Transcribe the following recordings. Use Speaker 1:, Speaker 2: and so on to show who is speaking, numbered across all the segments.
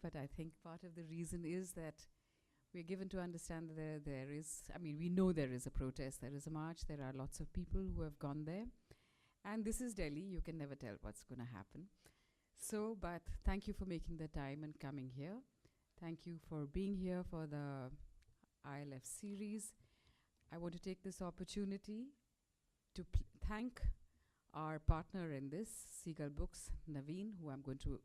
Speaker 1: but I think part of the reason is that we're given to understand that there is, we know there is a protest, there is a march, there are lots of people who have gone there. And this is Delhi, you can never tell what's going to happen. So, but thank you for making the time and coming here. Thank you for being here for the ILF series. I want to take this opportunity to thank our partner in this, Seagull Books, Naveen, who I'm going to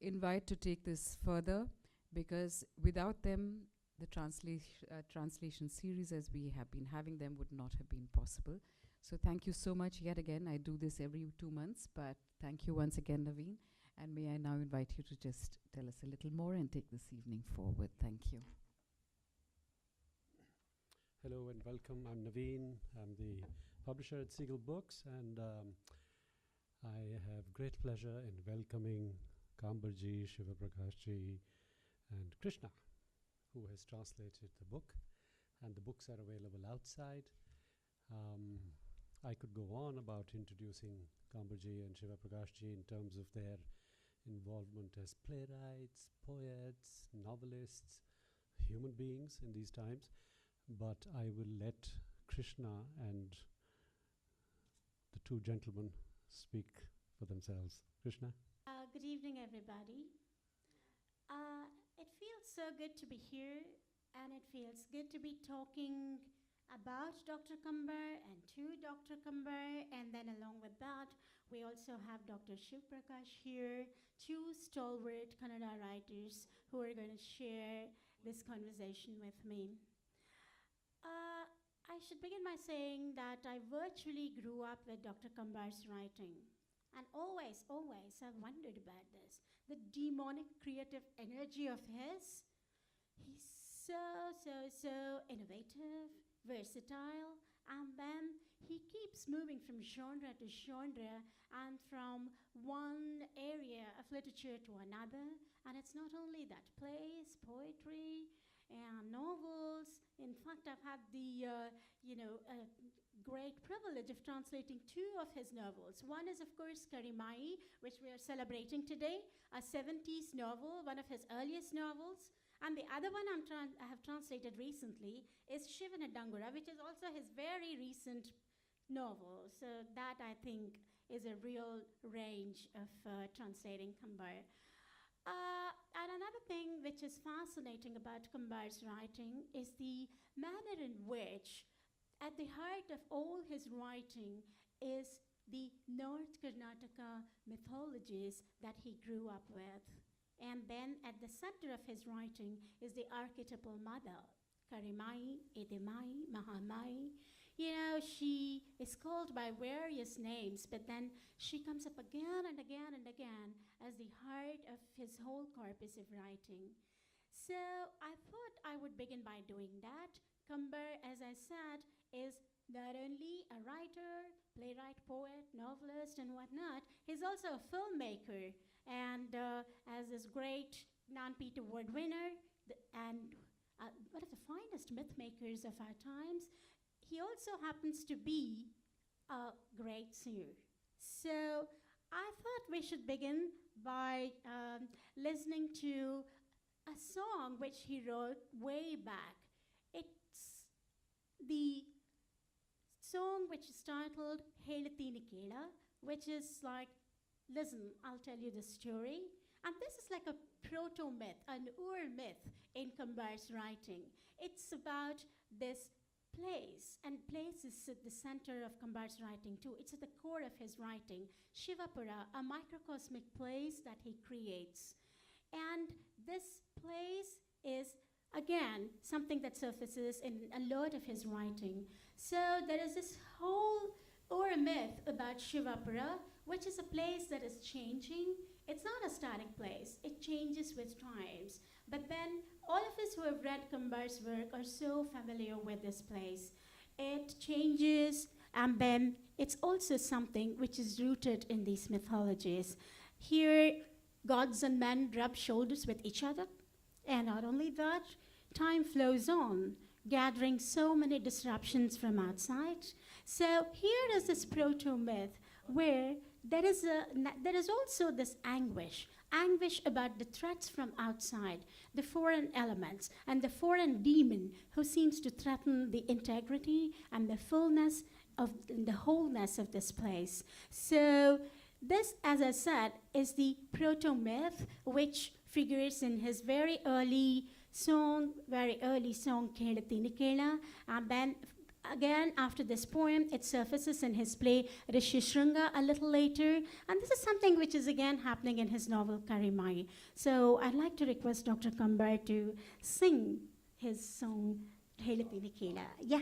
Speaker 1: invite to take this further, because without them, the translation series as we have been having them would not have been possible. So thank you so much yet again. I do this every 2 months, but thank you once again, Naveen. And may I now invite you to just tell us a little more and take this evening forward. Thank you.
Speaker 2: Hello and welcome. I'm Naveen. I'm the publisher at Seagull Books, and I have great pleasure in welcoming Kambarji, Shivaprakash and Krishna, who has translated the book, and the books are available outside. I could go on about introducing Kambarji and Shivaprakash in terms of their involvement as playwrights, poets, novelists, human beings in these times, but I will let Krishna and the two gentlemen speak for themselves. Krishna?
Speaker 3: Good evening, everybody. It feels so good to be here, and it feels good to be talking about Dr. Kambar and to Dr. Kambar, and then along with that, we also have Dr. Shivaprakash here, two stalwart Kannada writers who are going to share this conversation with me. I should begin by saying that I virtually grew up with Dr. Kambar's writing. And always, I've wondered about this. The demonic creative energy of his. He's so innovative, versatile, and then he keeps moving from genre to genre and from one area of literature to another. And it's not only that, plays, poetry, and novels. In fact, I've had the great privilege of translating two of his novels. One is, of course, Karimayi, which we are celebrating today, a 70s novel, one of his earliest novels. And the other one I have translated recently is Shivanadangura, which is also his very recent novel. So that, I think, is a real range of translating Kambar. And another thing which is fascinating about Kambar's writing is the manner in which, at the heart of all his writing, is the North Karnataka mythologies that he grew up with. And then at the center of his writing is the archetypal mother, Karimayi, Idemayi, Mahamayi. You know, she is called by various names, but then she comes up again and again and again as the heart of his whole corpus of writing. So I thought I would begin by doing that. Kambar, as I said, is not only a writer, playwright, poet, novelist, and whatnot, he's also a filmmaker, and as this great Gnanpith Award winner, and one of the finest myth makers of our times, he also happens to be a great singer. So I thought we should begin by listening to a song which he wrote way back. It's the song which is titled Helithini Kela, which is like, listen, I'll tell you the story. And this is like a proto-myth, an ur-myth in Kambar's writing. It's about this place, and place is at the center of Kambar's writing too. It's at the core of his writing. Shivapura, a microcosmic place that he creates. And this place is, again, something that surfaces in a lot of his writing. So there is this whole myth about Shivapura, which is a place that is changing. It's not a static place. It changes with times. But then all of us who have read Kambar's work are so familiar with this place. It changes, and then it's also something which is rooted in these mythologies. Here, gods and men rub shoulders with each other. And not only that, time flows on, gathering so many disruptions from outside. So here is this proto-myth where there is also this anguish about the threats from outside, the foreign elements, and the foreign demon who seems to threaten the integrity and the fullness of the wholeness of this place. So this, as I said, is the proto-myth which figures in his very early song, Kelatini Kela, and then again, after this poem, it surfaces in his play Rishi Shringa a little later. And this is something which is again happening in his novel Karimayi. So I'd like to request Dr. Kambar to sing his song Helatini Kela. Yeah,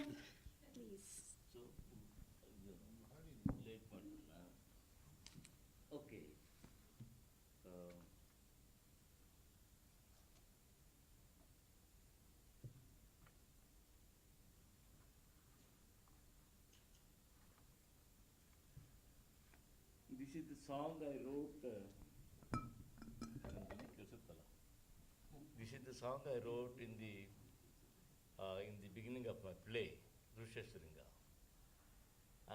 Speaker 3: please.
Speaker 4: Okay. This is the song I wrote. This is the song I wrote in the beginning of my play, Rusheshringa.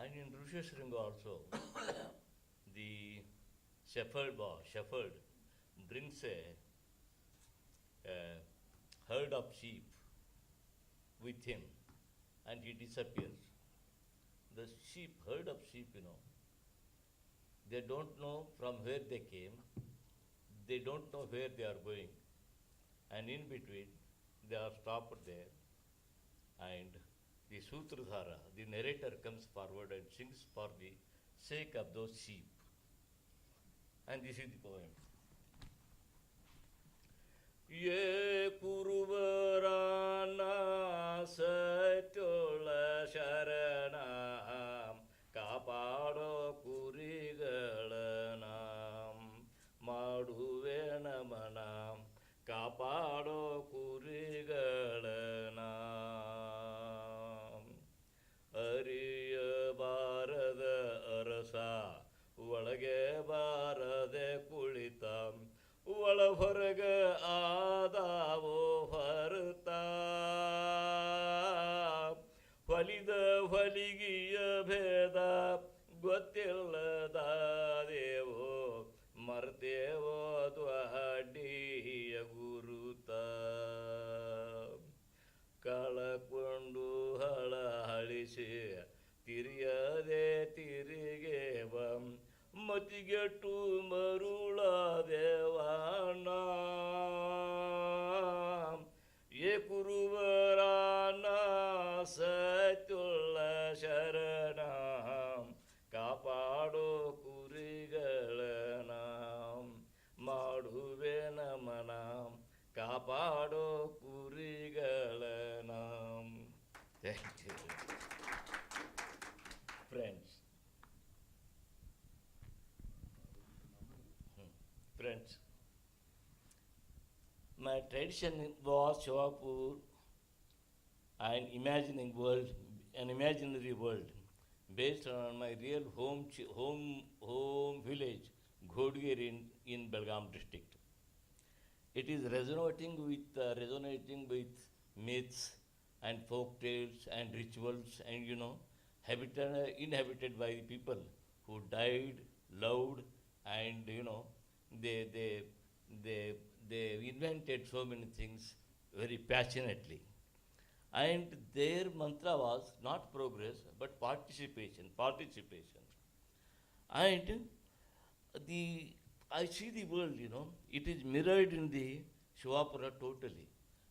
Speaker 4: And in Rusheshringa also, the shepherd brings a herd of sheep with him, and he disappears. The herd of sheep, they don't know from where they came, they don't know where they are going, and in between, they are stopped there, and the Sutradhara, the narrator, comes forward and sings for the sake of those sheep. And this is the poem. Ye kuruvarana satyola sharanam kapado kurigalanam maduve namanam kapado kurigalanam ariya barada arasa ಒಳಗೆ ಬಾರದೆ ಕುಳಿತ ಒಳ ಹೊರಗೆ ಆದಾವೋ ಹೊರತ ಹೊಲಿದ ಹೊಲಿಗೆಯ ಭೇದ ಗೊತ್ತಿಲ್ಲದಾದೇವೋ ಮರ್ತೇವೋ ದ್ವಾಡಿಯ ಗುರುತ ಕಳಕೊಂಡು ಹಳ ಹಳಿಸಿ ತಿರಿಯದೆ ತಿರುಗೇವ ಮತಿಗೆಟ್ಟು ಮರುಳ ದೇವಾನ ಏ ಕುರುವರಾನ ಸತ್ಯುಳ್ಳ ಶರಣ ಕಾಪಾಡೋ ಕುರಿಗಳನ ಮಾಡುವೆ ನಮನ ಕಾಪಾಡೋ ಕುರಿಗಳನ. Thank you. Friends, my tradition was Shivapur and an imaginary world, based on my real home village, Ghodgir in Belgaum district. It is resonating with myths and folk tales and rituals, and inhabited by the people who died, loved, and they invented so many things very passionately. And their mantra was not progress but participation. And I see the world, it is mirrored in the Shivapura totally.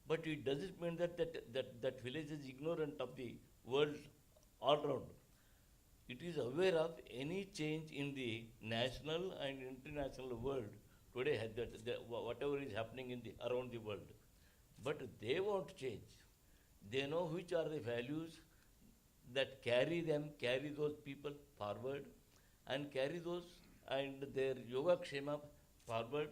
Speaker 4: But it doesn't mean that village is ignorant of the world all around. It is aware of any change in the national and international world today, whatever is happening around the world. But they won't change. They know which are the values that carry those people forward, and carry those and their yoga kshema forward,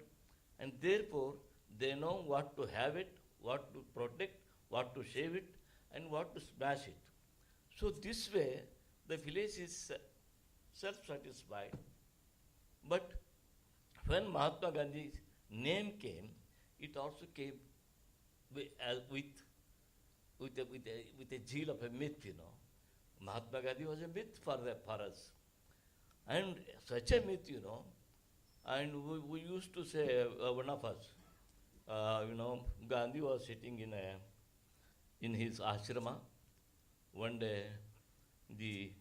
Speaker 4: and therefore they know what to have it, what to protect, what to save it, and what to smash it. So this way, the village is self-satisfied. But when Mahatma Gandhi's name came, it also came with a zeal of a myth. Mahatma Gandhi was a myth for us. And such a myth, and we used to say, one of us, Gandhi was sitting in his ashrama. One day, the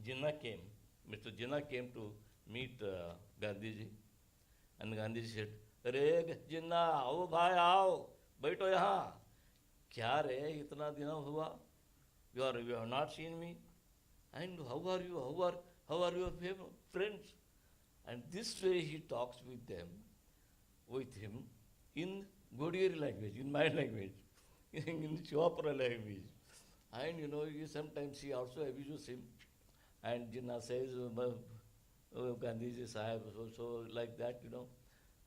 Speaker 4: Jinnah came, Mr. Jinnah came to meet Gandhiji, and Gandhiji said, "Re Jinnah, आओ भाई आओ, बैठो यहाँ." क्या रे, इतना दिन हुआ? You have not seen me, and how are you? How are your friends? And this way he talks with him in Godieri language, in my language, in Shivaprakash language. And sometimes he also abuses him. And Jinnah says, Gandhiji Sahib, so like that,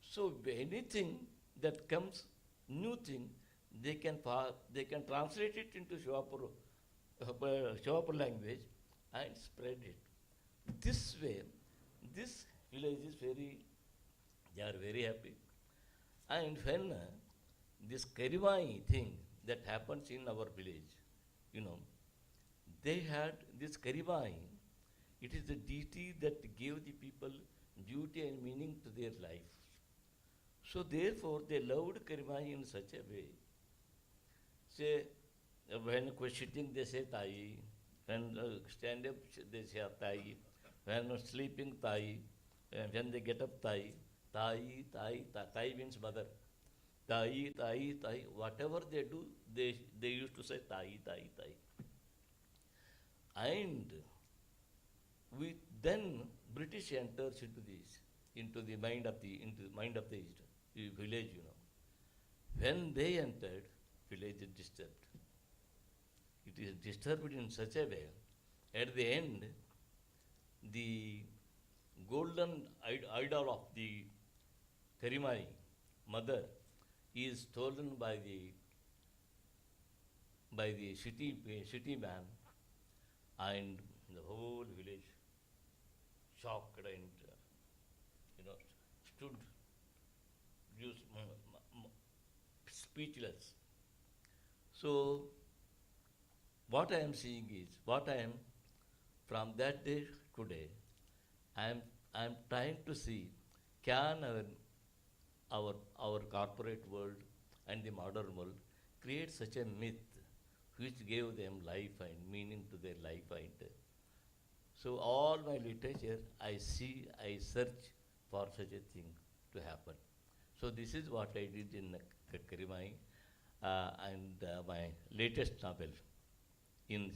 Speaker 4: So anything that comes, new thing, they can translate it into Shivaprakash language and spread it. This way, this village is they are very happy. And when this Karimayi thing that happens in our village, they had this Karimayi. It is the deity that gave the people beauty and meaning to their life. So therefore, they loved Karimayi in such a way. Say, when sitting, they say Tai. When stand up, they say Tai. When sleeping, Tai. When they get up, Tai. Tai means mother. Tai. Whatever they do, they used to say Tai. And then British enters into the mind of the village. When they entered, village is disturbed. It is disturbed in such a way. At the end, the golden idol of the Karimayi mother is stolen by the city man, and the whole village shocked and stood speechless. So what I am seeing is, from that day today, I am trying to see, can our corporate world and the modern world create such a myth which gave them life and meaning to their life. And so all my literature, I search for such a thing to happen. So this is what I did in Karimayi, and my latest novel in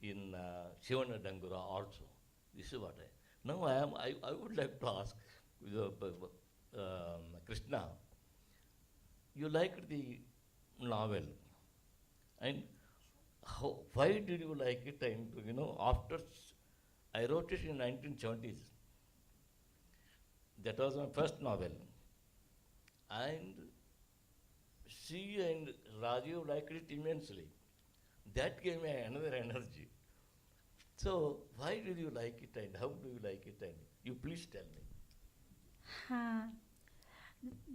Speaker 4: Shivana Dangura also. This is what now I would like to ask Krishna, you liked the novel, and why did you like it? And after I wrote it in 1970s. That was my first novel, and she and Rajiv liked it immensely. That gave me another energy. So why did you like it, and how do you like it, and you please tell me.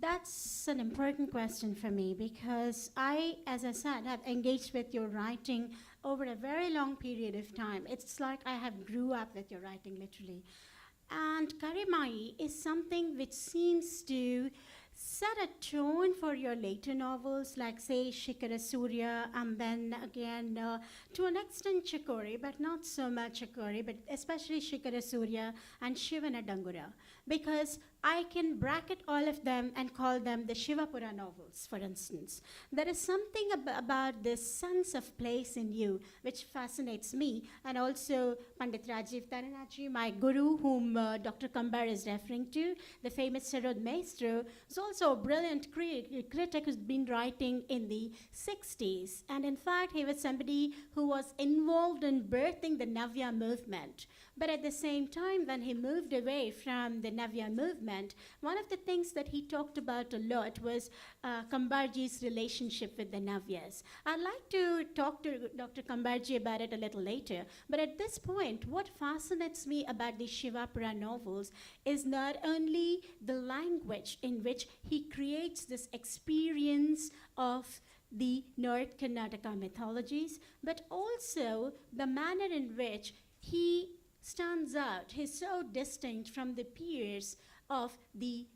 Speaker 3: That's an important question for me, because I, as I said, have engaged with your writing over a very long period of time. It's like I have grew up with your writing, literally. And Karimayi is something which seems to set a tone for your later novels, like, say, Shikara Surya, and then again, to an extent, Chikori, but not so much Chikori, but especially Shikara Surya and Shivana Dangura, because I can bracket all of them and call them the Shivapura novels, for instance. There is something about this sense of place in you which fascinates me, and also Pandit Rajiv Taranaji, my guru, whom Dr. Kambar is referring to, the famous Sarod Maestro, is also a brilliant critic who's been writing in the 60s. And in fact, he was somebody who was involved in birthing the Navya movement. But at the same time, when he moved away from the Navya movement, one of the things that he talked about a lot was Kambarji's relationship with the Navyas. I'd like to talk to Dr. Kambarji about it a little later, but at this point, what fascinates me about the Shivapura novels is not only the language in which he creates this experience of the North Karnataka mythologies, but also the manner in which he stands out. He's so distinct from the peers of the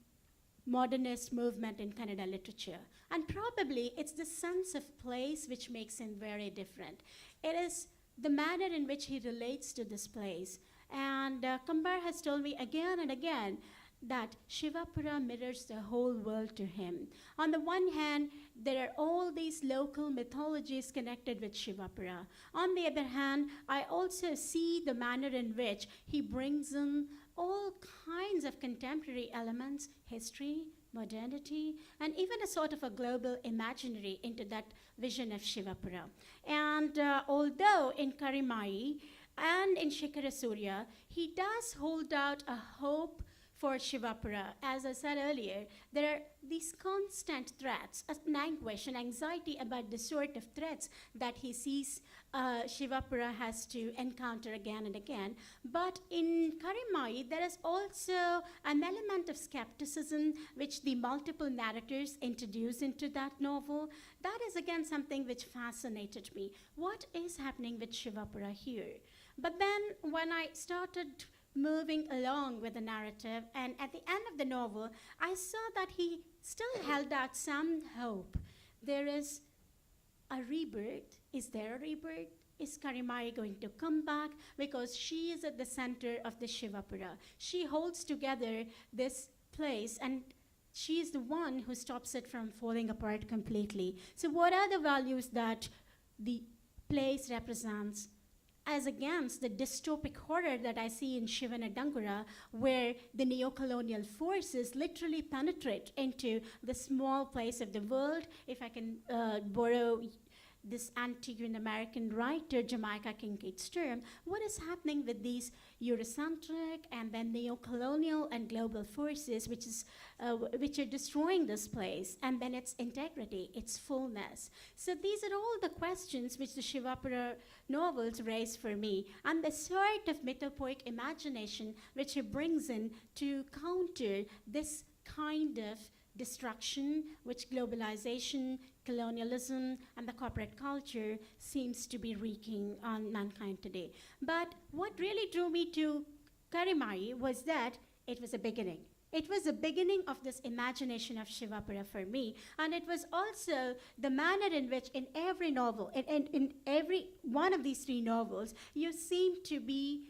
Speaker 3: modernist movement in Kannada literature. And probably it's the sense of place which makes him very different. It is the manner in which he relates to this place. And Kambar has told me again and again that Shivapura mirrors the whole world to him. On the one hand, there are all these local mythologies connected with Shivapura. On the other hand, I also see the manner in which he brings in all kinds of contemporary elements, history, modernity, and even a sort of a global imaginary into that vision of Shivapura. And although in Karimayi and in Shikara Surya, he does hold out a hope for Shivapura. As I said earlier, there are these constant threats, anguish and anxiety about the sort of threats that he sees Shivapura has to encounter again and again. But in Karimayi, there is also an element of skepticism which the multiple narrators introduce into that novel. That is again something which fascinated me. What is happening with Shivapura here? But then when I started moving along with the narrative, and at the end of the novel, I saw that he still held out some hope. There is a rebirth. Is there a rebirth? Is Karimayi going to come back? Because she is at the center of the Shivapura. She holds together this place, and she is the one who stops it from falling apart completely. So what are the values that the place represents as against the dystopic horror that I see in Shivanadangura, where the neo-colonial forces literally penetrate into the small place of the world? If I can borrow this Antiguan American writer, Jamaica Kincaid's term, what is happening with these Eurocentric and then neo-colonial and global forces which are destroying this place, and then its integrity, its fullness. So these are all the questions which the Shivapura novels raise for me, and the sort of mythopoeic imagination which he brings in to counter this kind of destruction which globalization, colonialism, and the corporate culture seems to be wreaking on mankind today. But what really drew me to Karimayi was that it was a beginning. It was the beginning of this imagination of Shivapura for me, and it was also the manner in which in every novel, in every one of these three novels, you seem to be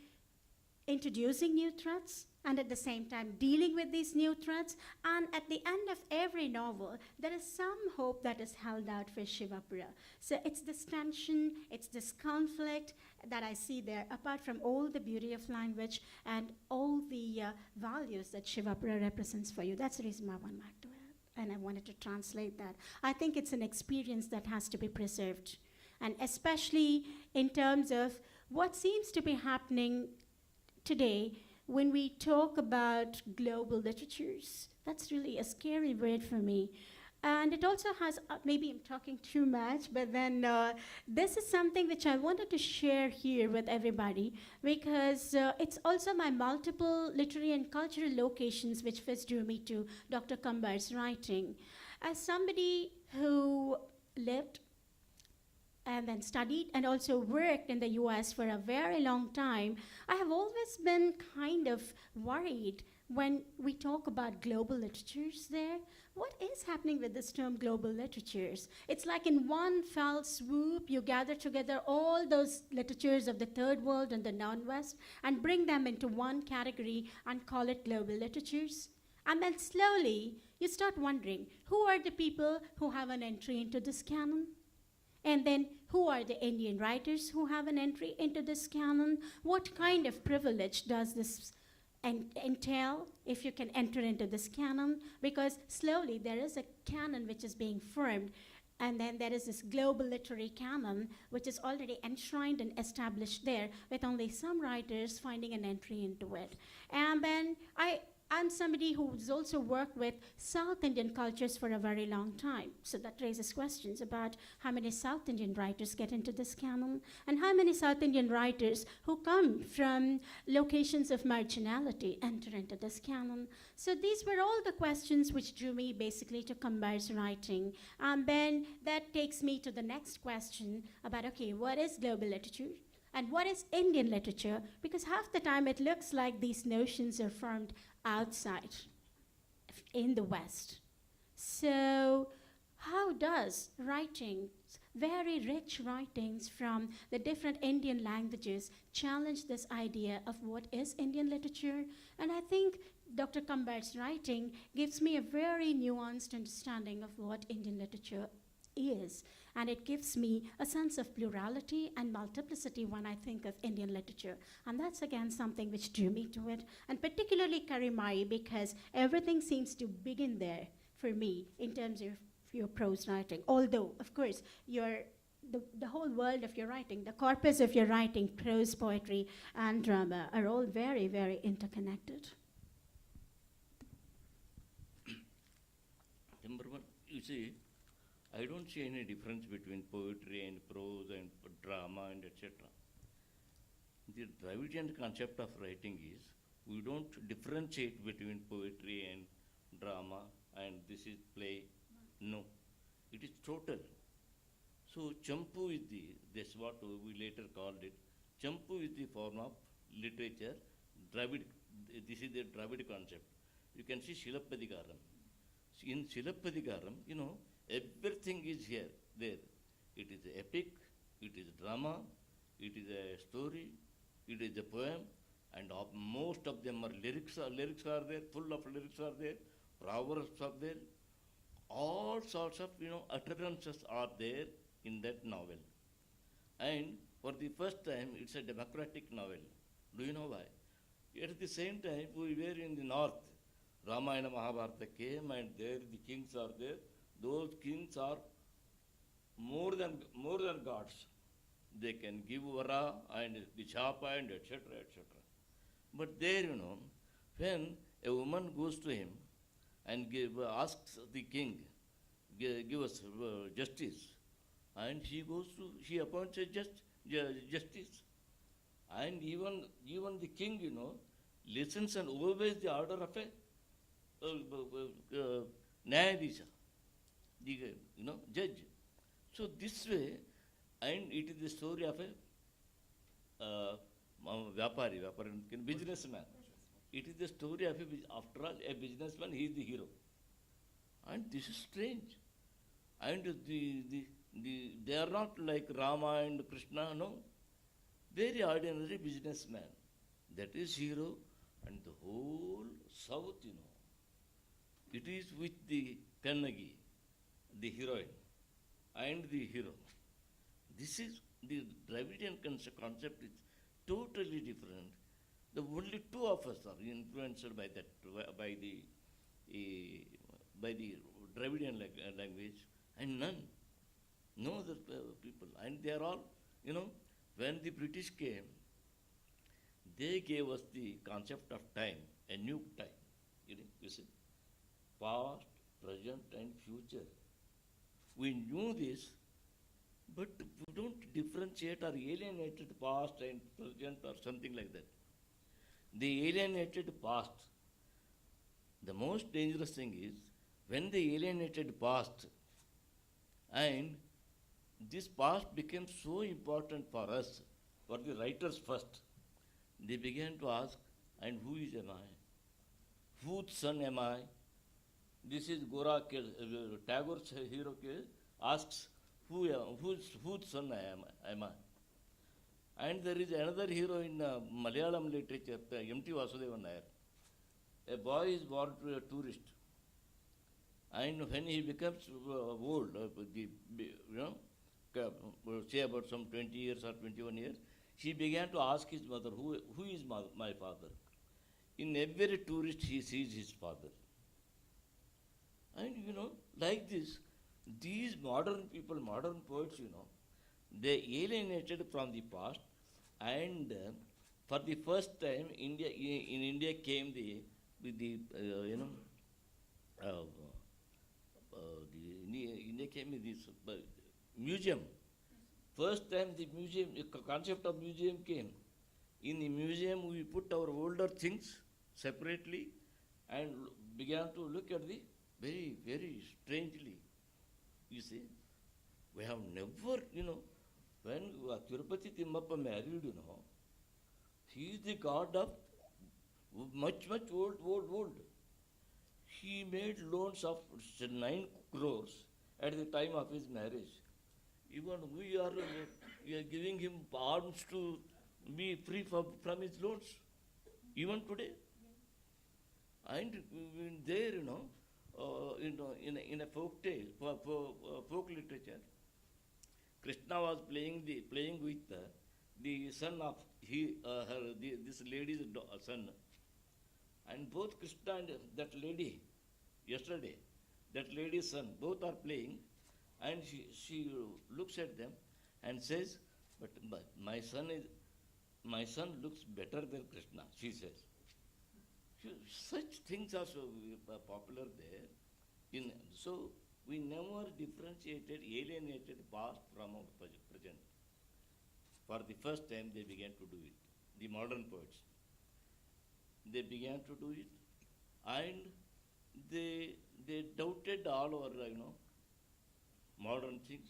Speaker 3: introducing new threats, and at the same time dealing with these new threats. And at the end of every novel, there is some hope that is held out for Shivapura. So it's this tension, it's this conflict that I see there, apart from all the beauty of language and all the values that Shivapura represents for you. That's the reason why I went back to it, and I wanted to translate that. I think it's an experience that has to be preserved, and especially in terms of what seems to be happening today when we talk about global literatures. That's really a scary word for me. And it also has, maybe I'm talking too much, but then this is something which I wanted to share here with everybody, because it's also my multiple literary and cultural locations which first drew me to Dr. Kambar's writing. As somebody who lived and then studied and also worked in the US for a very long time, I have always been kind of worried when we talk about global literatures there. What is happening with this term global literatures? It's like in one fell swoop, you gather together all those literatures of the third world and the non-West and bring them into one category and call it global literatures. And then slowly, you start wondering, who are the people who have an entry into this canon? And then who are the Indian writers who have an entry into this canon? What kind of privilege does this entail if you can enter into this canon? Because slowly there is a canon which is being formed, and then there is this global literary canon which is already enshrined and established there, with only some writers finding an entry into it. And then I'm somebody who's also worked with South Indian cultures for a very long time. So that raises questions about how many South Indian writers get into this canon, and how many South Indian writers who come from locations of marginality enter into this canon. So these were all the questions which drew me basically to Kambar's writing. And then that takes me to the next question about, okay, what is global literature? And what is Indian literature? Because half the time it looks like these notions are formed outside, in the West. So, how does writing, very rich writings from the different Indian languages, challenge this idea of what is Indian literature? And I think Dr. Kambar's writing gives me a very nuanced understanding of what Indian literature is. And it gives me a sense of plurality and multiplicity when I think of Indian literature. And that's again something which drew me to it, and particularly Karimayi, because everything seems to begin there for me in terms of your prose writing. Although, of course, the whole world of your writing, the corpus of your writing, prose, poetry, and drama, are all very, very interconnected.
Speaker 4: Number one, you see, I don't see any difference between poetry and prose and drama and etc. The Dravidian concept of writing is we don't differentiate between poetry and drama and this is play. No, it is total. So Champu is that's what we later called it. Champu is the form of literature. Dravid, this is the Dravid concept. You can see Shilapadikaram. In Shilapadikaram, everything is there. It is epic, it is drama, it is a story, it is a poem, and most of them are lyrics. Lyrics are there, full of lyrics are there, proverbs are there. All sorts of utterances are there in that novel. And for the first time, it's a democratic novel. Do you know why? At the same time, we were in the north. Ramayana Mahabharata came, and there the kings are there. Those kings are more than gods. They can give vara and the chapa and etc. But there, when a woman goes to him and asks the king, give us justice, and she appoints a justice, and even the king, listens and obeys the order of a Nyadisha, the judge. So this way, and it is the story of a Vyapari, businessman. It is the story of after all, a businessman, he is the hero. And this is strange. And they are not like Rama and Krishna, no. Very ordinary businessman. That is hero, and the whole South, it is with the Kannagi, the heroine, and the hero. This is the Dravidian concept is totally different. The only two of us are influenced by that, by the Dravidian language, and no other people. And they are all, when the British came, they gave us the concept of time, a new time. You see, past, present, and future. We knew this, but we don't differentiate or alienate the past and present or something like that. The alienated past, the most dangerous thing is when they alienated past, and this past became so important for us, for the writers first, they began to ask, and who am I? Whose son am I? This is Tagore's hero asks, whose son am I? And there is another hero in Malayalam literature, M.T. Vasudevan Nair. A boy is born to a tourist. And when he becomes old, say about some 20 years or 21 years, he began to ask his mother, who is my father? In every tourist, he sees his father. And, like this, these modern people, modern poets, they alienated from the past, and for the first time, in India came India came with this museum. First time the concept of museum came. In the museum, we put our older things separately and began to look at the very, very strangely. You see, we have never, When Tirupati Timmappa married, he is the god of much old. He made loans of 9 crores at the time of his marriage. Even we are giving him alms to be free from his loans, even today. And there, in a folk tale, folk literature, Krishna was playing with the son of this lady's son, and both Krishna and that lady, yesterday, that lady's son, both are playing, and she looks at them and says, "But my son looks better than Krishna," she says. Such things are so popular there. So we never alienated past from our present. For the first time, they began to do it. The modern poets, they began to do it, and they doubted all our modern things,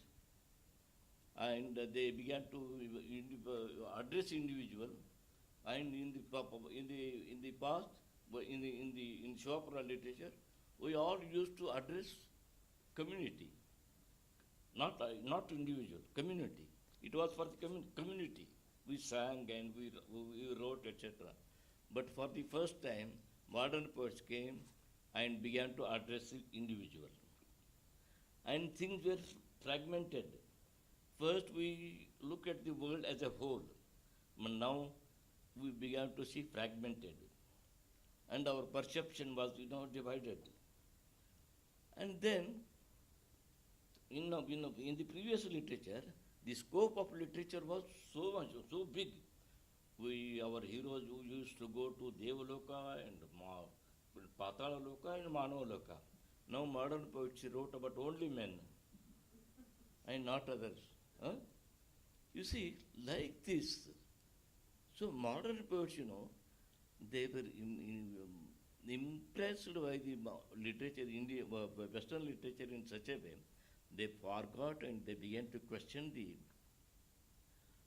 Speaker 4: and they began to address individual, and in the past, in Shivaprakash literature, we all used to address community, not individual, community. It was for the community. We sang and we wrote, etc. But for the first time, modern poets came and began to address the individual. And things were fragmented. First, we look at the world as a whole, but now we began to see fragmented. And our perception was, divided. And then, in the previous literature, the scope of literature was so big. Our heroes who used to go to Devaloka and Patala Loka and Manavaloka. Now modern poetry wrote about only men and not others. Huh? You see, like this. So modern poets, they were impressed by the literature, Western literature in such a way, they forgot and they began to question the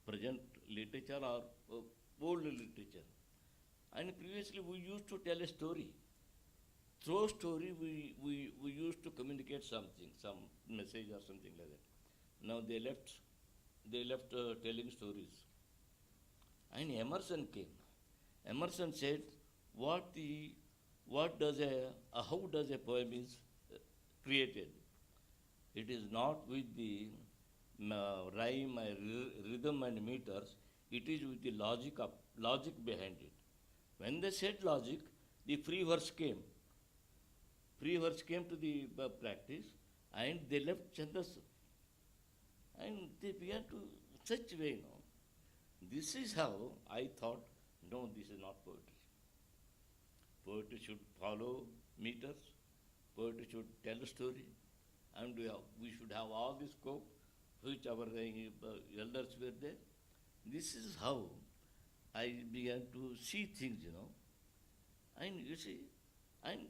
Speaker 4: present literature or old literature. And previously we used to tell a story. Through story we used to communicate something, some message or something like that. Now they left telling stories. And Emerson came. Emerson said, how does a poem is created? It is not with the rhyme, rhythm and meters. It is with the logic behind it. When they said logic, the free verse came. Free verse came to the practice, and they left Chandas. And they began to such way, This is how I thought, no, this is not poetry. Poetry should follow meters. Poetry should tell a story. And we should have all the scope which our elders were there. This is how I began to see things, And you see, and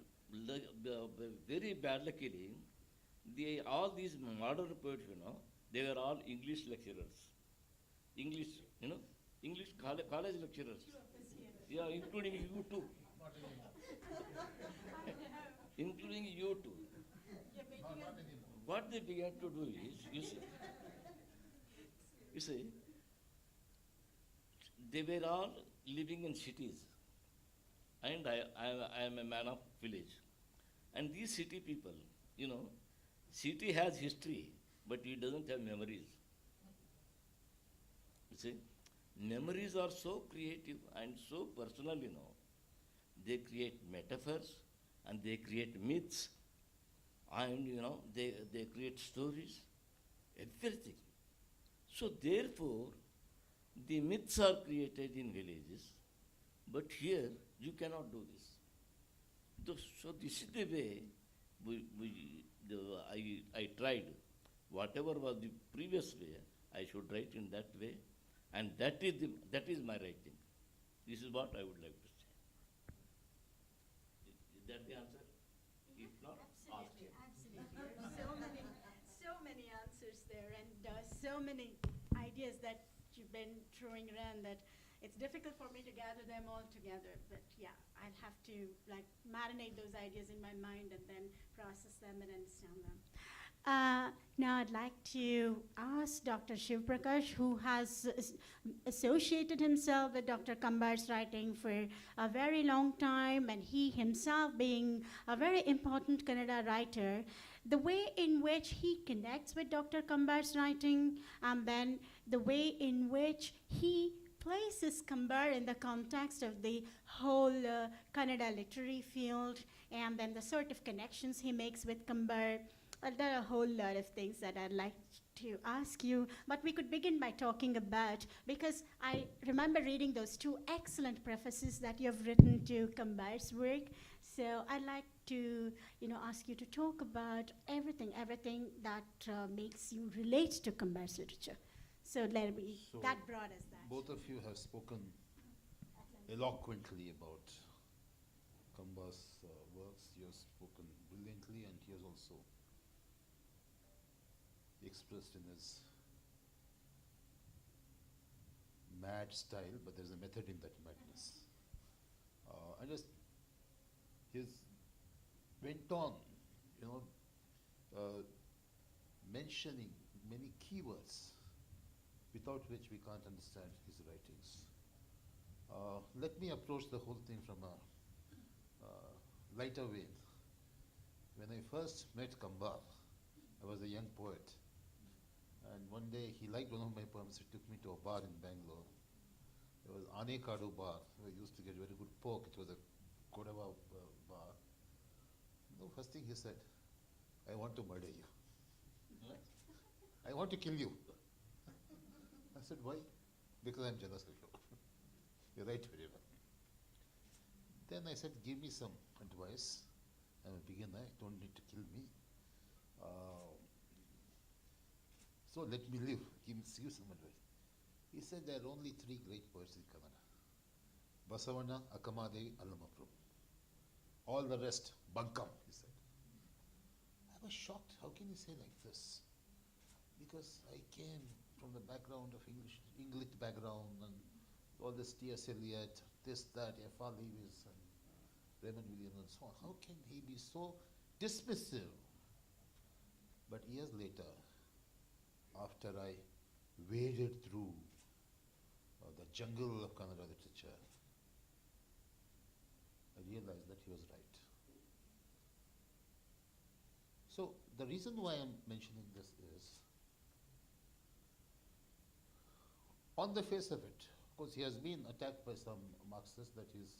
Speaker 4: very bad luckily, all these modern poets, they were all English lecturers. English college lecturers. Yeah, including you too. Including you too. What they began to do is, you see, they were all living in cities. And I am a man of village. And these city people, city has history, but it doesn't have memories. You see, memories are so creative and so personal, They create metaphors and they create myths and, they create stories, everything. So therefore, the myths are created in villages, but here you cannot do this. So this is the way I tried. Whatever was the previous way, I should write in that way, and that is my writing. This is what I would like to say. Is that the answer? If not, ask him.
Speaker 3: Absolutely. There's so many answers there, and so many ideas. ideas that you've been throwing around that it's difficult for me to gather them all together. But yeah, I'll have to like marinate those ideas in my mind and then process them and understand them. Now I'd like to ask Dr. Shivaprakash, who has associated himself with Dr. Kambar's writing for a very long time, and he himself being a very important Kannada writer, the way in which he connects with Dr. Kambar's writing, and then the way in which he places Kambar in the context of the whole Kannada literary field, and then the sort of connections he makes with Kambar. There are a whole lot of things that I'd like to ask you, but we could begin by talking about, because I remember reading those two excellent prefaces that you have written to Kambar's work. So I'd like to, ask you to talk about everything that makes you relate to Kambar's literature. So let it be
Speaker 5: So
Speaker 3: that broad as that.
Speaker 5: both of you have spoken eloquently about Kambar's works. You have spoken brilliantly, and he has also expressed in his mad style, but there's a method in that madness. He's went on, mentioning many keywords without which we can't understand his writings. Let me approach the whole thing from a lighter vein. When I first met Kambar, I was a young poet. And one day he liked one of my poems. He took me to a bar in Bangalore. It was Anekadu bar. We used to get very good pork. It was a Kodava bar. The first thing he said, I want to murder you. I want to kill you. I said, why? Because I'm jealous of you. You write very well. Then I said, give me some advice. I'm a beginner. I don't need to kill me. So let me live. Give some advice. He said there are only three great poets in Kannada: Basavana, Akamadevi, Allamaprabhu. All the rest, bunkam, he said. I was shocked. How can you say like this? Because I came from the background of English background and all this T.S. Eliot, this, that, F.R. Lewis and Raymond Williams and so on. How can he be so dismissive? But years later, after I waded through the jungle of Kannada literature, I realized that he was right. So the reason why I'm mentioning this is, on the face of it, of course he has been attacked by some Marxists that he's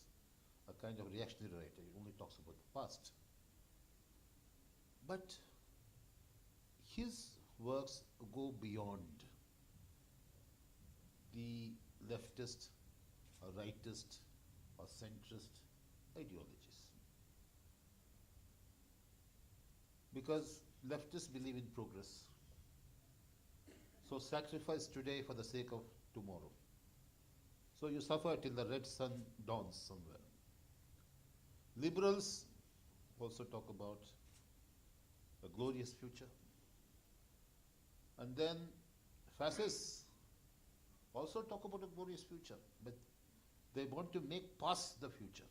Speaker 5: a kind of reactionary writer. He only talks about the past. But his works go beyond the leftist or rightist or centrist ideologies. Because leftists believe in progress. So sacrifice today for the sake of tomorrow. So you suffer till the red sun dawns somewhere. Liberals also talk about a glorious future. And then fascists also talk about a glorious future, but they want to make past the future.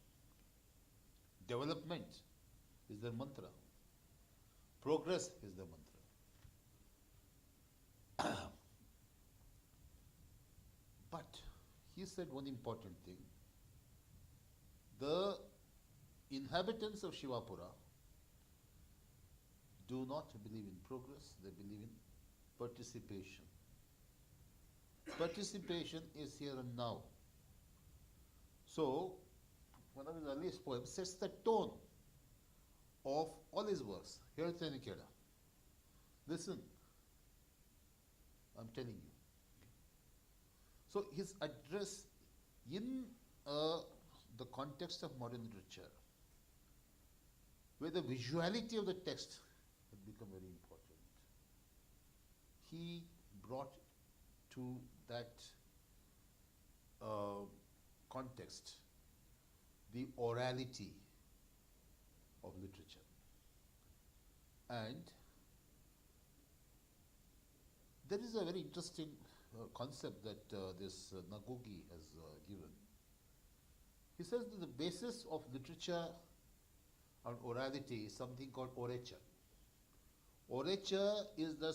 Speaker 5: Development is their mantra. Progress is their mantra. But he said one important thing. The inhabitants of Shivapura do not believe in progress, they believe in participation. Participation is here and now. So, one of his earliest poems sets the tone of all his works. Here it's Nikeda. Listen, I'm telling you. So, his address in the context of modern literature, where the visuality of the text had become very important, he brought to that context the orality of literature. And there is a very interesting concept that this Nagogi has given. He says that the basis of literature and orality is something called orature. Orature is the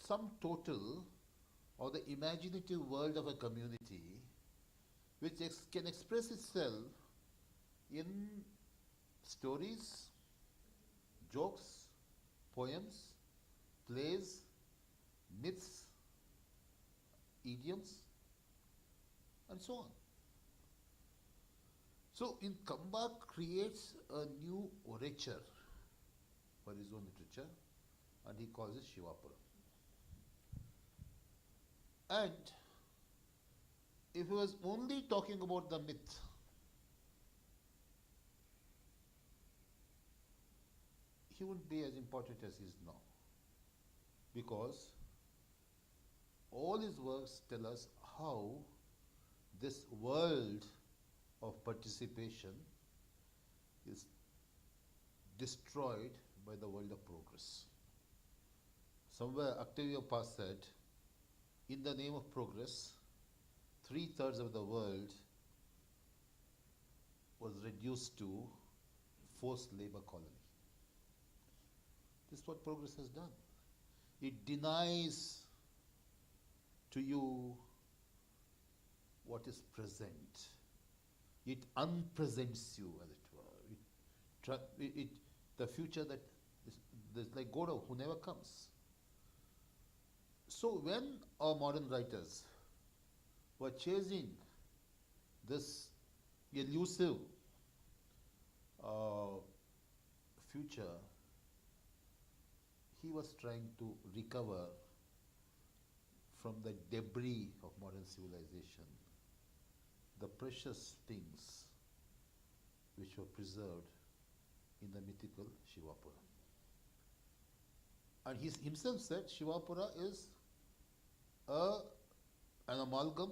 Speaker 5: sum total of the imaginative world of a community which can express itself in stories, jokes, poems, plays, myths, idioms, and so on. So, Kambar creates a new orature for his own literature, and he calls it Shivapura. And if he was only talking about the myth, he wouldn't be as important as he is now. Because all his works tell us how this world of participation is destroyed by the world of progress. Somewhere Octavio Paz said, in the name of progress, 3/3 of the world was reduced to forced labor colony. This is what progress has done. It denies to you what is present. It unpresents you, as it were. The future that is like Godot, who never comes. So when our modern writers were chasing this elusive future, he was trying to recover from the debris of modern civilization the precious things which were preserved in the mythical Shivapura. And he himself said Shivapura is an amalgam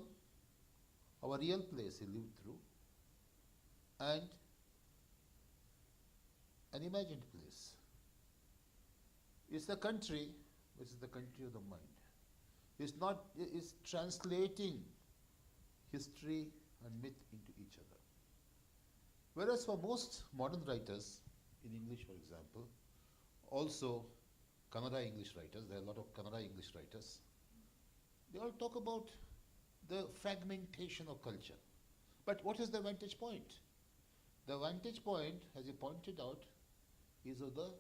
Speaker 5: of a real place he lived through and an imagined place. It's a country which is the country of the mind. It's translating history and myth into each other. Whereas for most modern writers, in English for example, also Kannada English writers, there are a lot of Kannada English writers, they all talk about the fragmentation of culture. But what is the vantage point? The vantage point, as you pointed out, is of the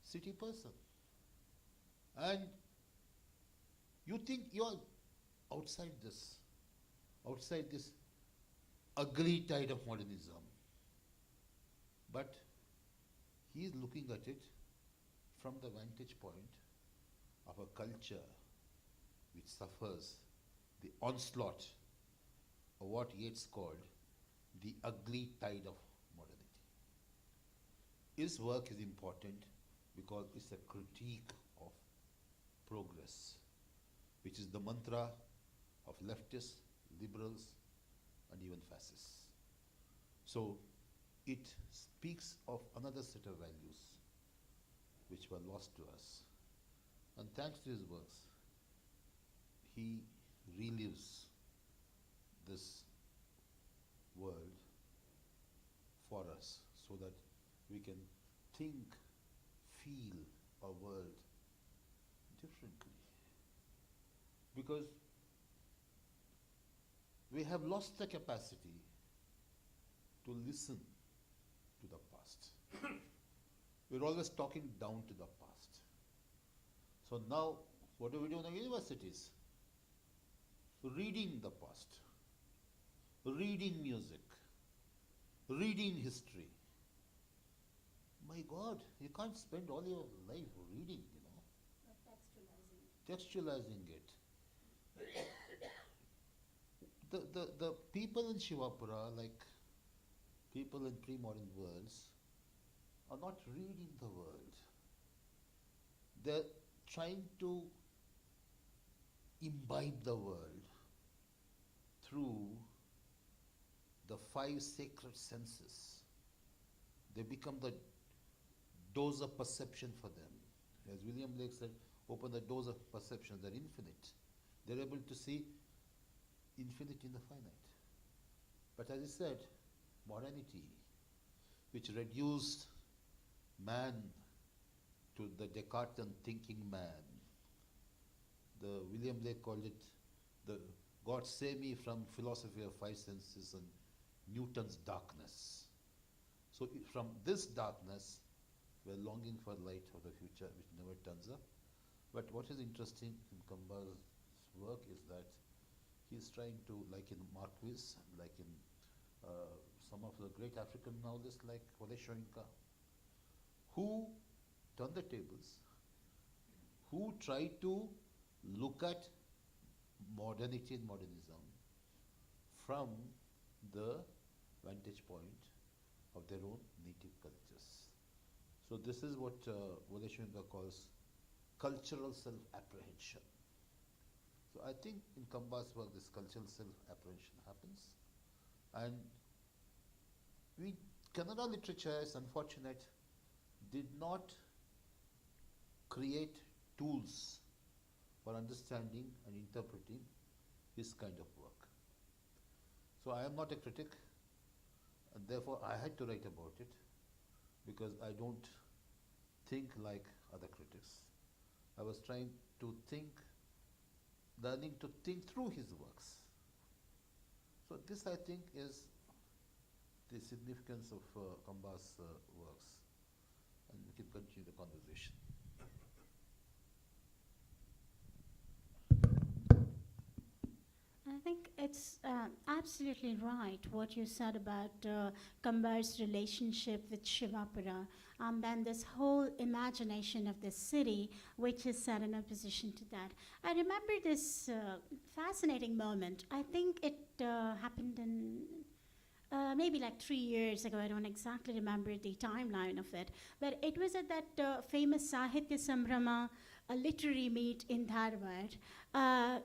Speaker 5: city person. And you think you're outside this ugly tide of modernism. But he is looking at it from the vantage point of a culture which suffers the onslaught of what Yeats called the ugly tide of modernity. His work is important because it's a critique of progress, which is the mantra of leftists, liberals, and even fascists. So it speaks of another set of values which were lost to us. And thanks to his works, he relives this world for us so that we can think, feel our world differently. Because we have lost the capacity to listen to the past. We're always talking down to the past. So now, what do we do in the universities? Reading the past, reading music, reading history. My God, you can't spend all your life reading, you know. Textualizing it. The people in Shivapura, like people in pre-modern worlds, are not reading the world. They're trying to imbibe the world through the 5 sacred senses. They become the doors of perception for them. As William Blake said, open the doors of perception, they're infinite. They're able to see infinity in the finite. But as I said, modernity, which reduced man to the Descartes thinking man, the William Blake called it the God save me from philosophy of five senses and Newton's darkness. So from this darkness, we're longing for light of the future, which never turns up. But what is interesting in Kambar's work is that he's trying to, like in Marquis, like in some of the great African novelists like Wole Soyinka, who turned the tables, who tried to look at modernity and modernism from the vantage point of their own native cultures. So this is what Wole Soyinka calls cultural self-apprehension. So I think in Kambar's work this cultural self-apprehension happens, and Kannada literature is unfortunate, did not create tools for understanding and interpreting his kind of work. So I am not a critic, and therefore I had to write about it, because I don't think like other critics. I was trying to think, learning to think through his works. So this, I think, is the significance of Kambar's works, and we can continue the conversation.
Speaker 3: I think it's absolutely right what you said about Kambar's relationship with Shivapura, and then this whole imagination of the city, which is set in opposition to that. I remember this fascinating moment. I think it happened in maybe like 3 years ago. I don't exactly remember the timeline of it, but it was at that famous Sahitya Sambrama, a literary meet in Dharwad.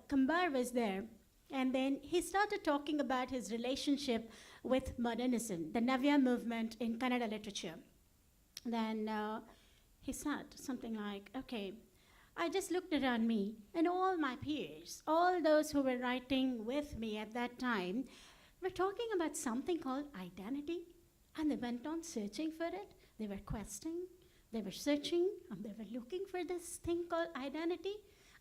Speaker 3: Kambar was there. And then he started talking about his relationship with modernism, the Navya movement in Kannada literature. Then he said something like, okay, I just looked around me, and all my peers, all those who were writing with me at that time, were talking about something called identity, and they went on searching for it. They were questing, they were searching, and they were looking for this thing called identity.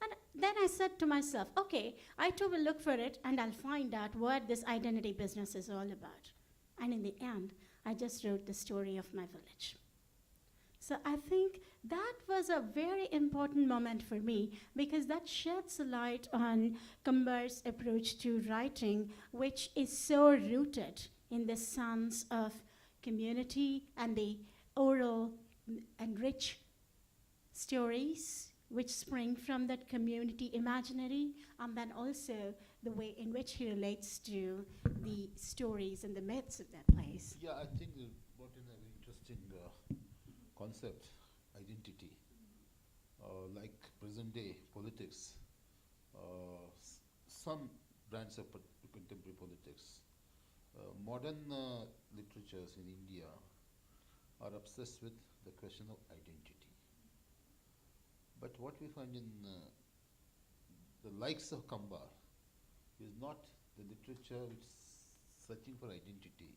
Speaker 3: And then I said to myself, okay, I too will look for it, and I'll find out what this identity business is all about. And in the end, I just wrote the story of my village. So I think that was a very important moment for me, because that sheds a light on Kambar's approach to writing, which is so rooted in the sense of community and the oral and rich stories which spring from that community imaginary, and then also the way in which he relates to the stories and the myths of that place.
Speaker 5: Yeah, I think you brought in a very interesting concept, identity. Like present day politics, some brands of contemporary politics, modern literatures in India are obsessed with the question of identity. But what we find in the likes of Kambar is not the literature which is searching for identity,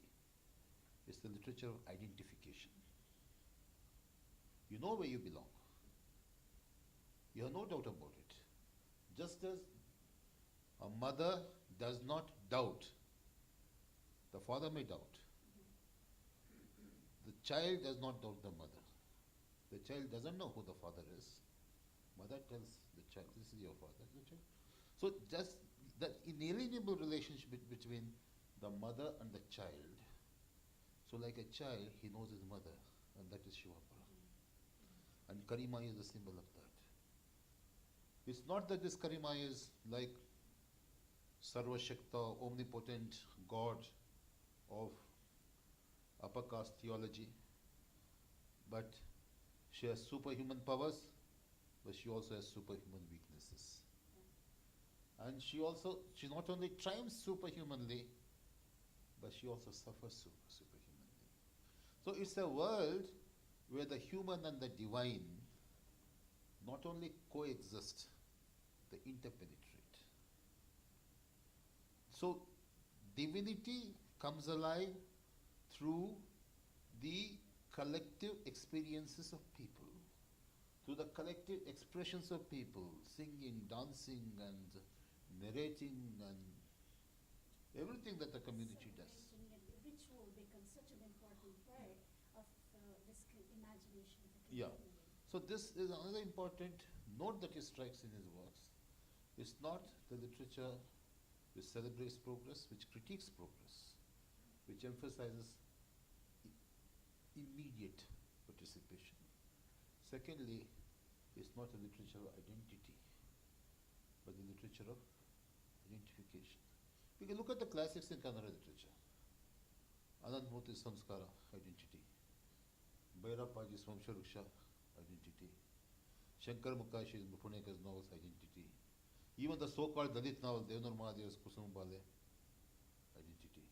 Speaker 5: it's the literature of identification. You know where you belong. You have no doubt about it. Just as a mother does not doubt, the father may doubt. The child does not doubt the mother. The child doesn't know who the father is. Mother tells the child, this is your father. So just that inalienable relationship between the mother and the child. So like a child, he knows his mother, and that is Shivapura. And Karimayi is the symbol of that. It's not that this Karimayi is like Sarva Shakta, omnipotent God of upper caste theology, but she has superhuman powers, but she also has superhuman weaknesses. And she not only triumphs superhumanly, but she also suffers superhumanly. So it's a world where the human and the divine not only coexist, they interpenetrate. So divinity comes alive through the collective experiences of people, through the collective expressions of people, singing, dancing, and narrating, and everything that the community does.
Speaker 3: Celebrating and ritual becomes such an important part of this imagination of a
Speaker 5: Yeah.
Speaker 3: community.
Speaker 5: So this is another important note that he strikes in his works. It's not the literature which celebrates progress, which critiques progress, which emphasizes immediate participation. Secondly, it's not a literature of identity, but the literature of identification. We can look at the classics in Kannada literature. Ananthamurthy's Samskara, identity. Bhairappaji's Vamsharuksha, identity. Shankar Mukashi's Mupuneka's novels, identity. Even the so-called Dalit novel, Devanur Mahadeva's Kusum Bale, identity.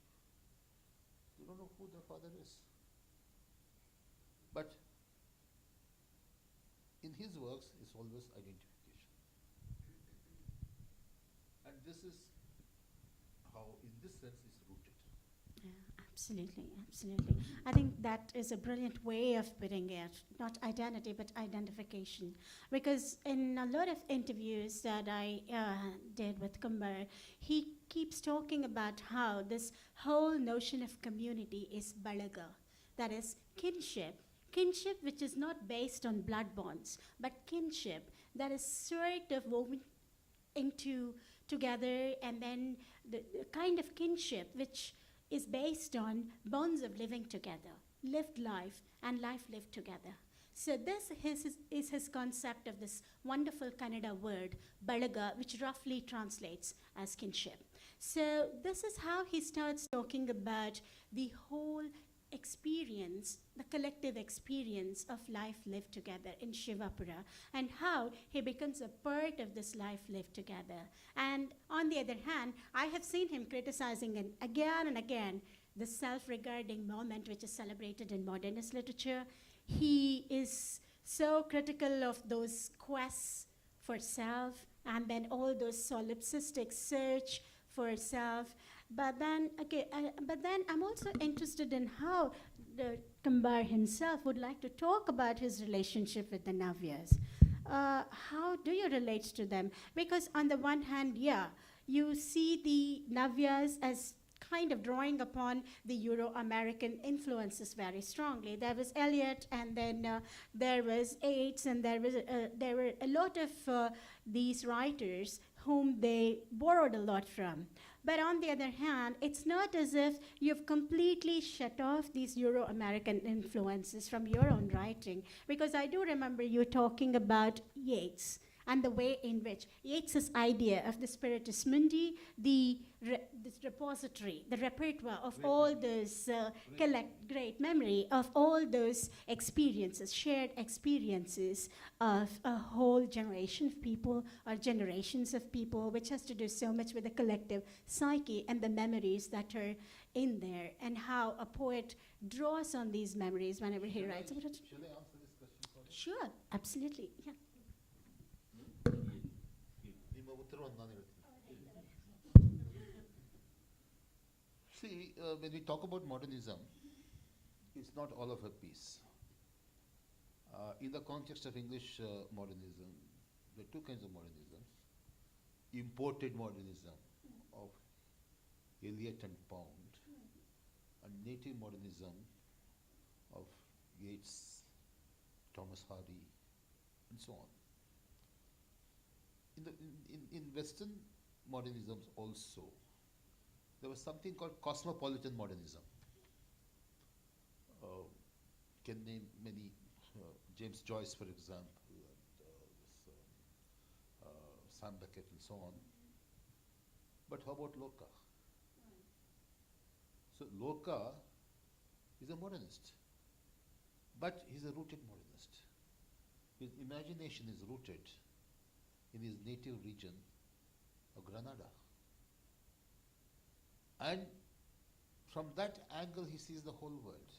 Speaker 5: You don't know who their father is. But in his works, it's always identification. And this is how, in this sense, it's rooted.
Speaker 3: Yeah, absolutely, absolutely. I think that is a brilliant way of putting it. Not identity, but identification. Because in a lot of interviews that I did with Kambar, he keeps talking about how this whole notion of community is balaga, that is kinship. Kinship which is not based on blood bonds, but kinship that is sort of woven into together, and then the kind of kinship which is based on bonds of living together, lived life and life lived together. So this is his concept of this wonderful Kannada word, balaga, which roughly translates as kinship. So this is how he starts talking about the whole experience, the collective experience of life lived together in Shivapura, and how he becomes a part of this life lived together. And on the other hand, I have seen him criticizing again and again the self-regarding moment which is celebrated in modernist literature. He is so critical of those quests for self, and then all those solipsistic search for self. But then I'm also interested in how the Kambar himself would like to talk about his relationship with the Navyas. How do you relate to them? Because on the one hand, yeah, you see the Navyas as kind of drawing upon the Euro-American influences very strongly. There was Eliot, and then there was Yeats, and there were a lot of these writers whom they borrowed a lot from. But on the other hand, it's not as if you've completely shut off these Euro-American influences from your own writing, because I do remember you talking about Yeats and the way in which Yeats's idea of the spiritus mundi, this repository, the repertoire of
Speaker 5: Great
Speaker 3: all
Speaker 5: memory.
Speaker 3: those great memory of all those experiences, shared experiences of a whole generation of people or generations of people, which has to do so much with the collective psyche and the memories that are in there, and how a poet draws on these memories whenever he writes about it.
Speaker 5: Shall I answer this question for you?
Speaker 3: Sure, absolutely, yeah.
Speaker 5: ನಿಮ್ಮ ಉತ್ತರವನ್ನು ನಾನು ಹೇಳ್ತೀನಿ. See, when we talk about modernism, it's not all of a piece. In the context of English modernism, there are two kinds of modernism. Imported modernism of Eliot and Pound, and native modernism of Yeats, Thomas Hardy, and so on. In Western modernisms also, there was something called cosmopolitan modernism. Can name many, James Joyce, for example, and Sam Beckett, and so on. But how about Lorca? So Lorca is a modernist, but he's a rooted modernist. His imagination is rooted in his native region of Granada. And from that angle, he sees the whole world.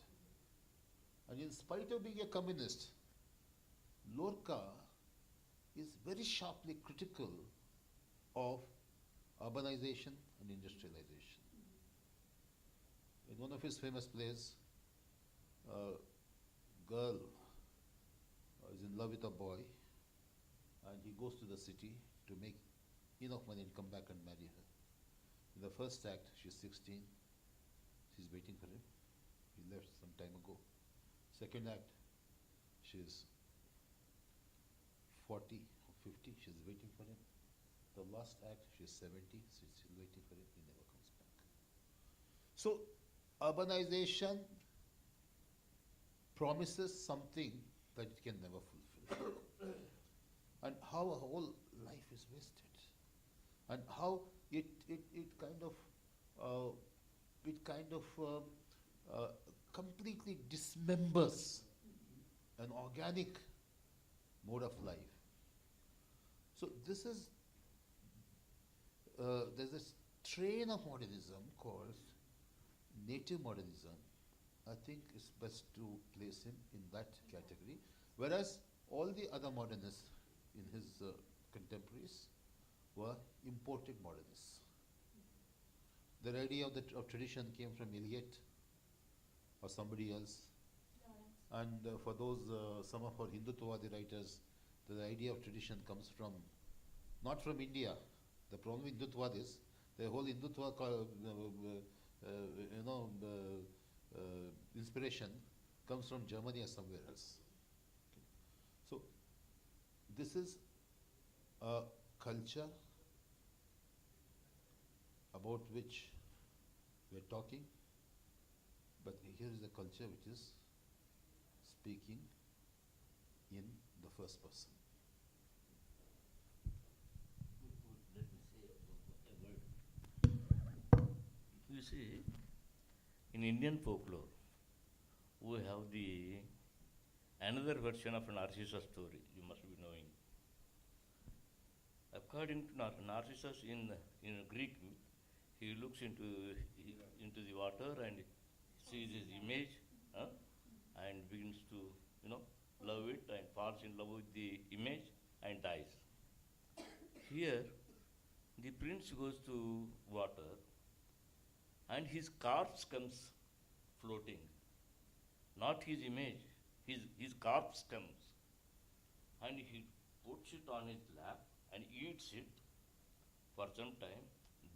Speaker 5: And in spite of being a communist, Lorca is very sharply critical of urbanization and industrialization. In one of his famous plays, a girl is in love with a boy, and he goes to the city to make enough money and come back and marry her. In the first act, she's 16, she's waiting for him. He left some time ago. Second act, she's 40 or 50, she's waiting for him. The last act, she's 70, she's still waiting for him, he never comes back. So, urbanization promises something that it can never fulfill. And how a whole life is wasted. And how it kind of completely dismembers an organic mode of life. So this is, there's this strain of modernism called native modernism. I think it's best to place him in that category. Whereas all the other modernists in his contemporaries were imported modernists. Their idea of tradition came from Eliot or somebody else. And for those, some of our Hindutvadi writers, the idea of tradition comes from, not from India. The problem with Hindutva is, the whole Hindutva inspiration comes from Germany or somewhere else. Okay. So, this is a culture about which we are talking, but here is a culture which is speaking in the first person.
Speaker 4: Let me say a word. You see, in Indian folklore, we have the another version of Narcissus story, you must be knowing. According to Narcissus in Greek myth, he looks into the water and sees his image, and begins to, love it and falls in love with the image and dies. Here, the prince goes to water and his corpse comes floating. Not his image, his corpse comes. And he puts it on his lap and eats it for some time,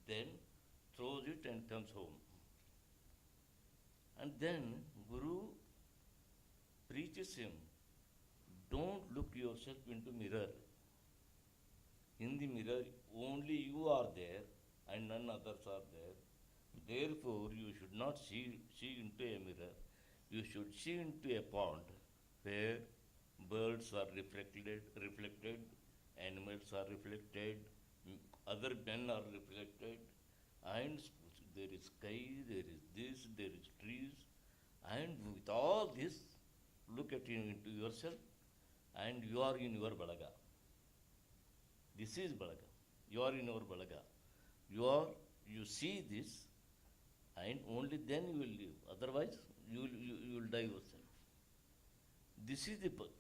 Speaker 4: then throws it and comes home. And then Guru preaches him, don't look yourself into mirror. In the mirror, only you are there and none others are there. Therefore, you should not see into a mirror. You should see into a pond where birds are reflected, animals are reflected, other men are reflected, and there is sky, there is this, there is trees, and with all this, look at into yourself, and you are in your balaga. This is balaga. You are in your balaga. You see this, and only then you will live. Otherwise, you will die yourself. This is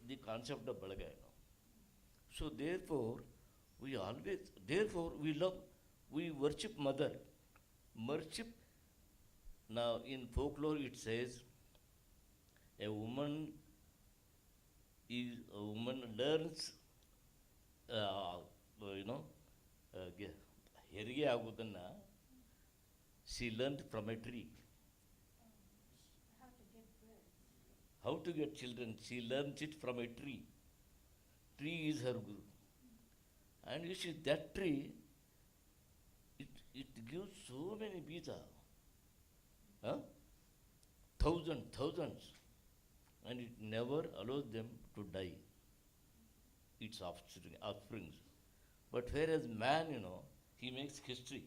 Speaker 4: the concept of balaga. So therefore, we worship mother. Worship, now in folklore it says, a woman learns, ಹೆರಿಗೆ ಆಗುವುದನ್ನ she learned from a tree. How to get children, she learns it from a tree. Tree is her guru. And you see that tree, it gives so many bija. Thousands. And it never allows them to die, its offsprings. But whereas man, he makes history.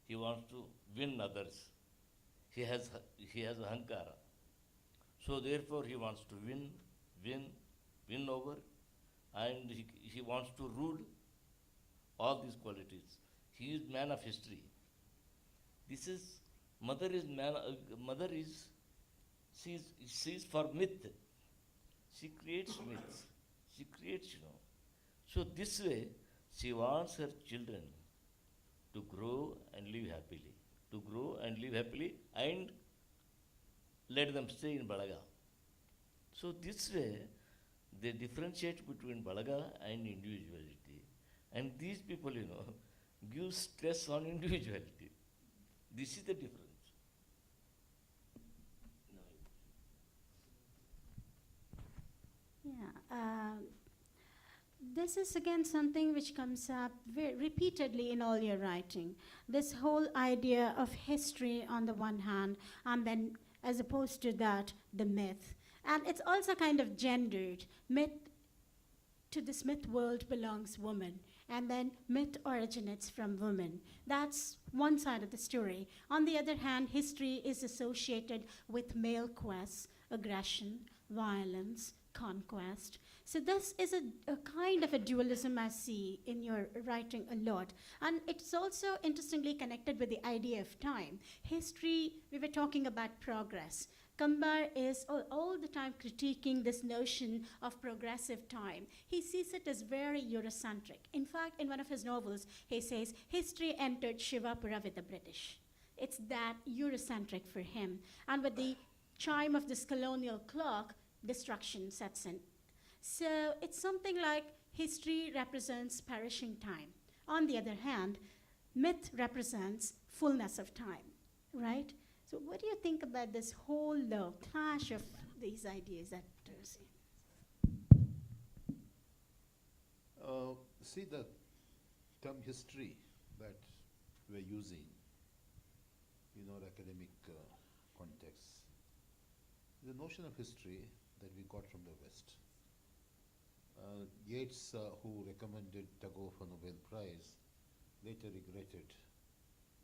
Speaker 4: He wants to win others. He has ahankara. So therefore he wants to win over, and he wants to rule all these qualities. He is man of history. This is, mother is, she is for myth. She creates myths. She creates, So this way, she wants her children to grow and live happily. To grow and live happily and let them stay in Balaga. So this way, they differentiate between Balaga and individuality. And these people, give stress on individuality. This is the difference.
Speaker 3: Yeah. This is again something which comes up repeatedly in all your writing. This whole idea of history on the one hand, and then as opposed to that, the myth. And it's also kind of gendered. To this myth world belongs woman, and then myth originates from woman. That's one side of the story. On the other hand, history is associated with male quests, aggression, violence, conquest. So this is a kind of a dualism I see in your writing a lot. And it's also interestingly connected with the idea of time. History, we were talking about progress. Kambar is all the time critiquing this notion of progressive time. He sees it as very Eurocentric. In fact, in one of his novels, he says, history entered Shivapura with the British. It's that Eurocentric for him. And with the chime of this colonial clock, destruction sets in. So it's something like history represents perishing time. On the other hand, myth represents fullness of time, right? So what do you think about this whole clash of these ideas that you're seeing?
Speaker 5: See the term history that we're using in our academic context. The notion of history that we got from the West. Yeats, who recommended Tagore for Nobel Prize, later regretted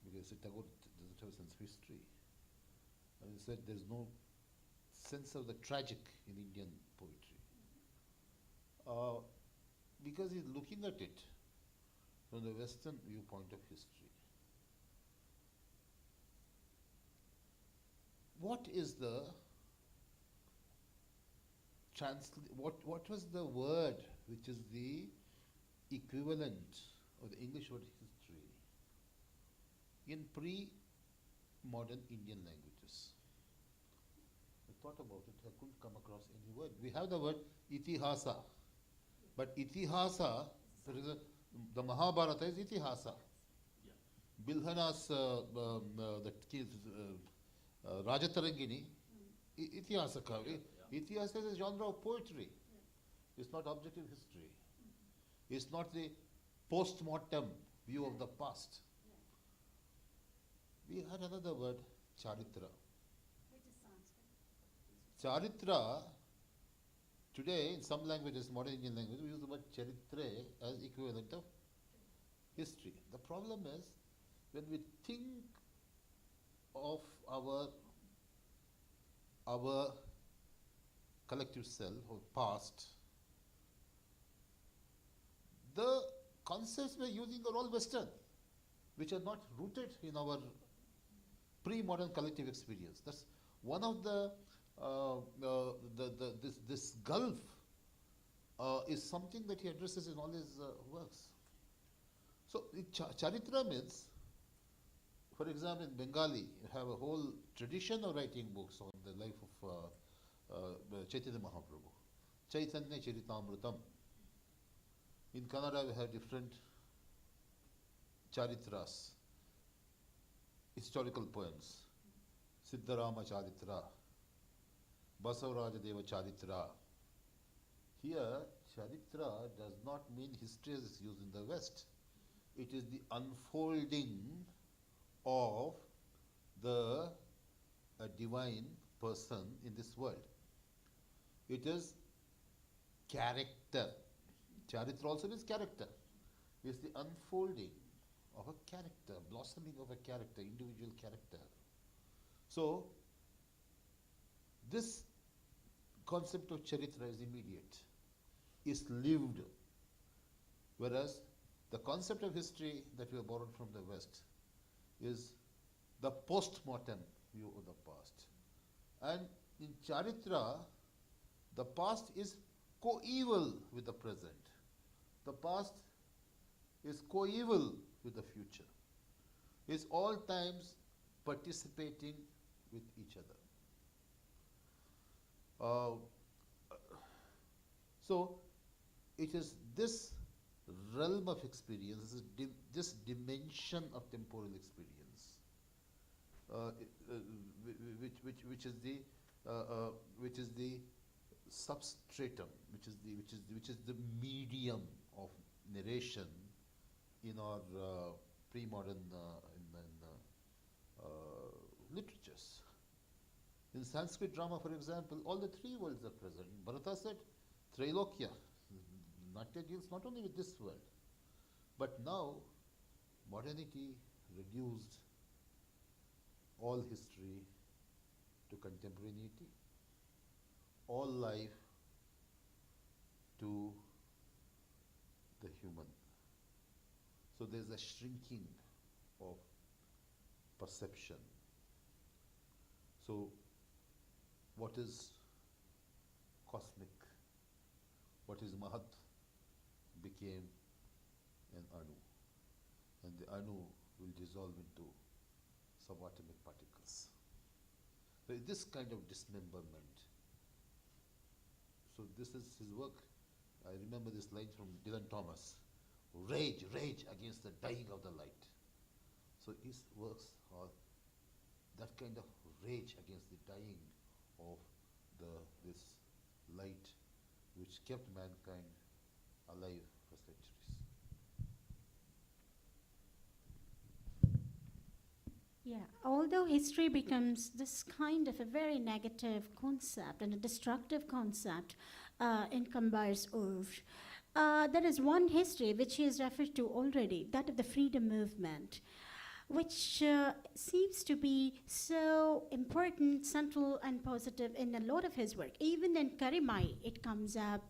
Speaker 5: because Tagore doesn't have a sense of history. And he said there's no sense of the tragic in Indian poetry. Because he's looking at it from the Western viewpoint of history. What is the what was the word which is the equivalent of the English word history in pre-modern Indian languages? I thought about it, I couldn't come across any word. We have the word itihasa, but itihasa, the Mahabharata is itihasa. Yeah. Bilhana's Rajatarangini, itihasa kavi. Itihasa is a genre of poetry. It's not objective history. It's not the post-mortem view of the past. We had another word, charitra. Charitra, today in some languages, modern Indian language, we use the word charitre as equivalent of history. The problem is, when we think of our collective self or past, the concepts we're using are all Western, which are not rooted in our pre-modern collective experience. That's one of this gulf is something that he addresses in all his works. So charitra means, for example, in Bengali, you have a whole tradition of writing books on the life of Chaitanya Mahaprabhu. Chaitanya Charitamrutam. In Kannada, we have different charitras, historical poems. Siddharama Charitra, Basavaraja Deva Charitra. Here, charitra does not mean history as is used in the West. It is the unfolding of the divine person in this world. It is character. Charitra also means character. It's the unfolding of a character, blossoming of a character, individual character. So, this concept of charitra is immediate, is lived, whereas the concept of history that we have borrowed from the West is the post-mortem view of the past. And in charitra, the past is coeval with the present. The past is coeval with the future. is all times participating with each other. So it is this realm of experience, this dimension of temporal experience, which is the substratum, which is the medium of narration in our pre-modern literatures. In Sanskrit drama, for example, all the three worlds are present. Bharata said, Trailokya, Natya deals not only with this world, but now modernity reduced all history to contemporaneity, all life to the human. So there's a shrinking of perception. So what is cosmic, what is Mahat, became an Anu. And the Anu will dissolve into subatomic particles. So this kind of dismemberment. So this is his work. I remember this line from Dylan Thomas. Rage, rage against the dying of the light. So his works are that kind of rage against the dying of this light which kept mankind alive for centuries.
Speaker 3: Yeah, although history becomes this kind of a very negative concept and a destructive concept in Kambar's oeuvre, there is one history which he has referred to already, that of the freedom movement, which seems to be so important, central, and positive in a lot of his work. Even in Karimayi, it comes up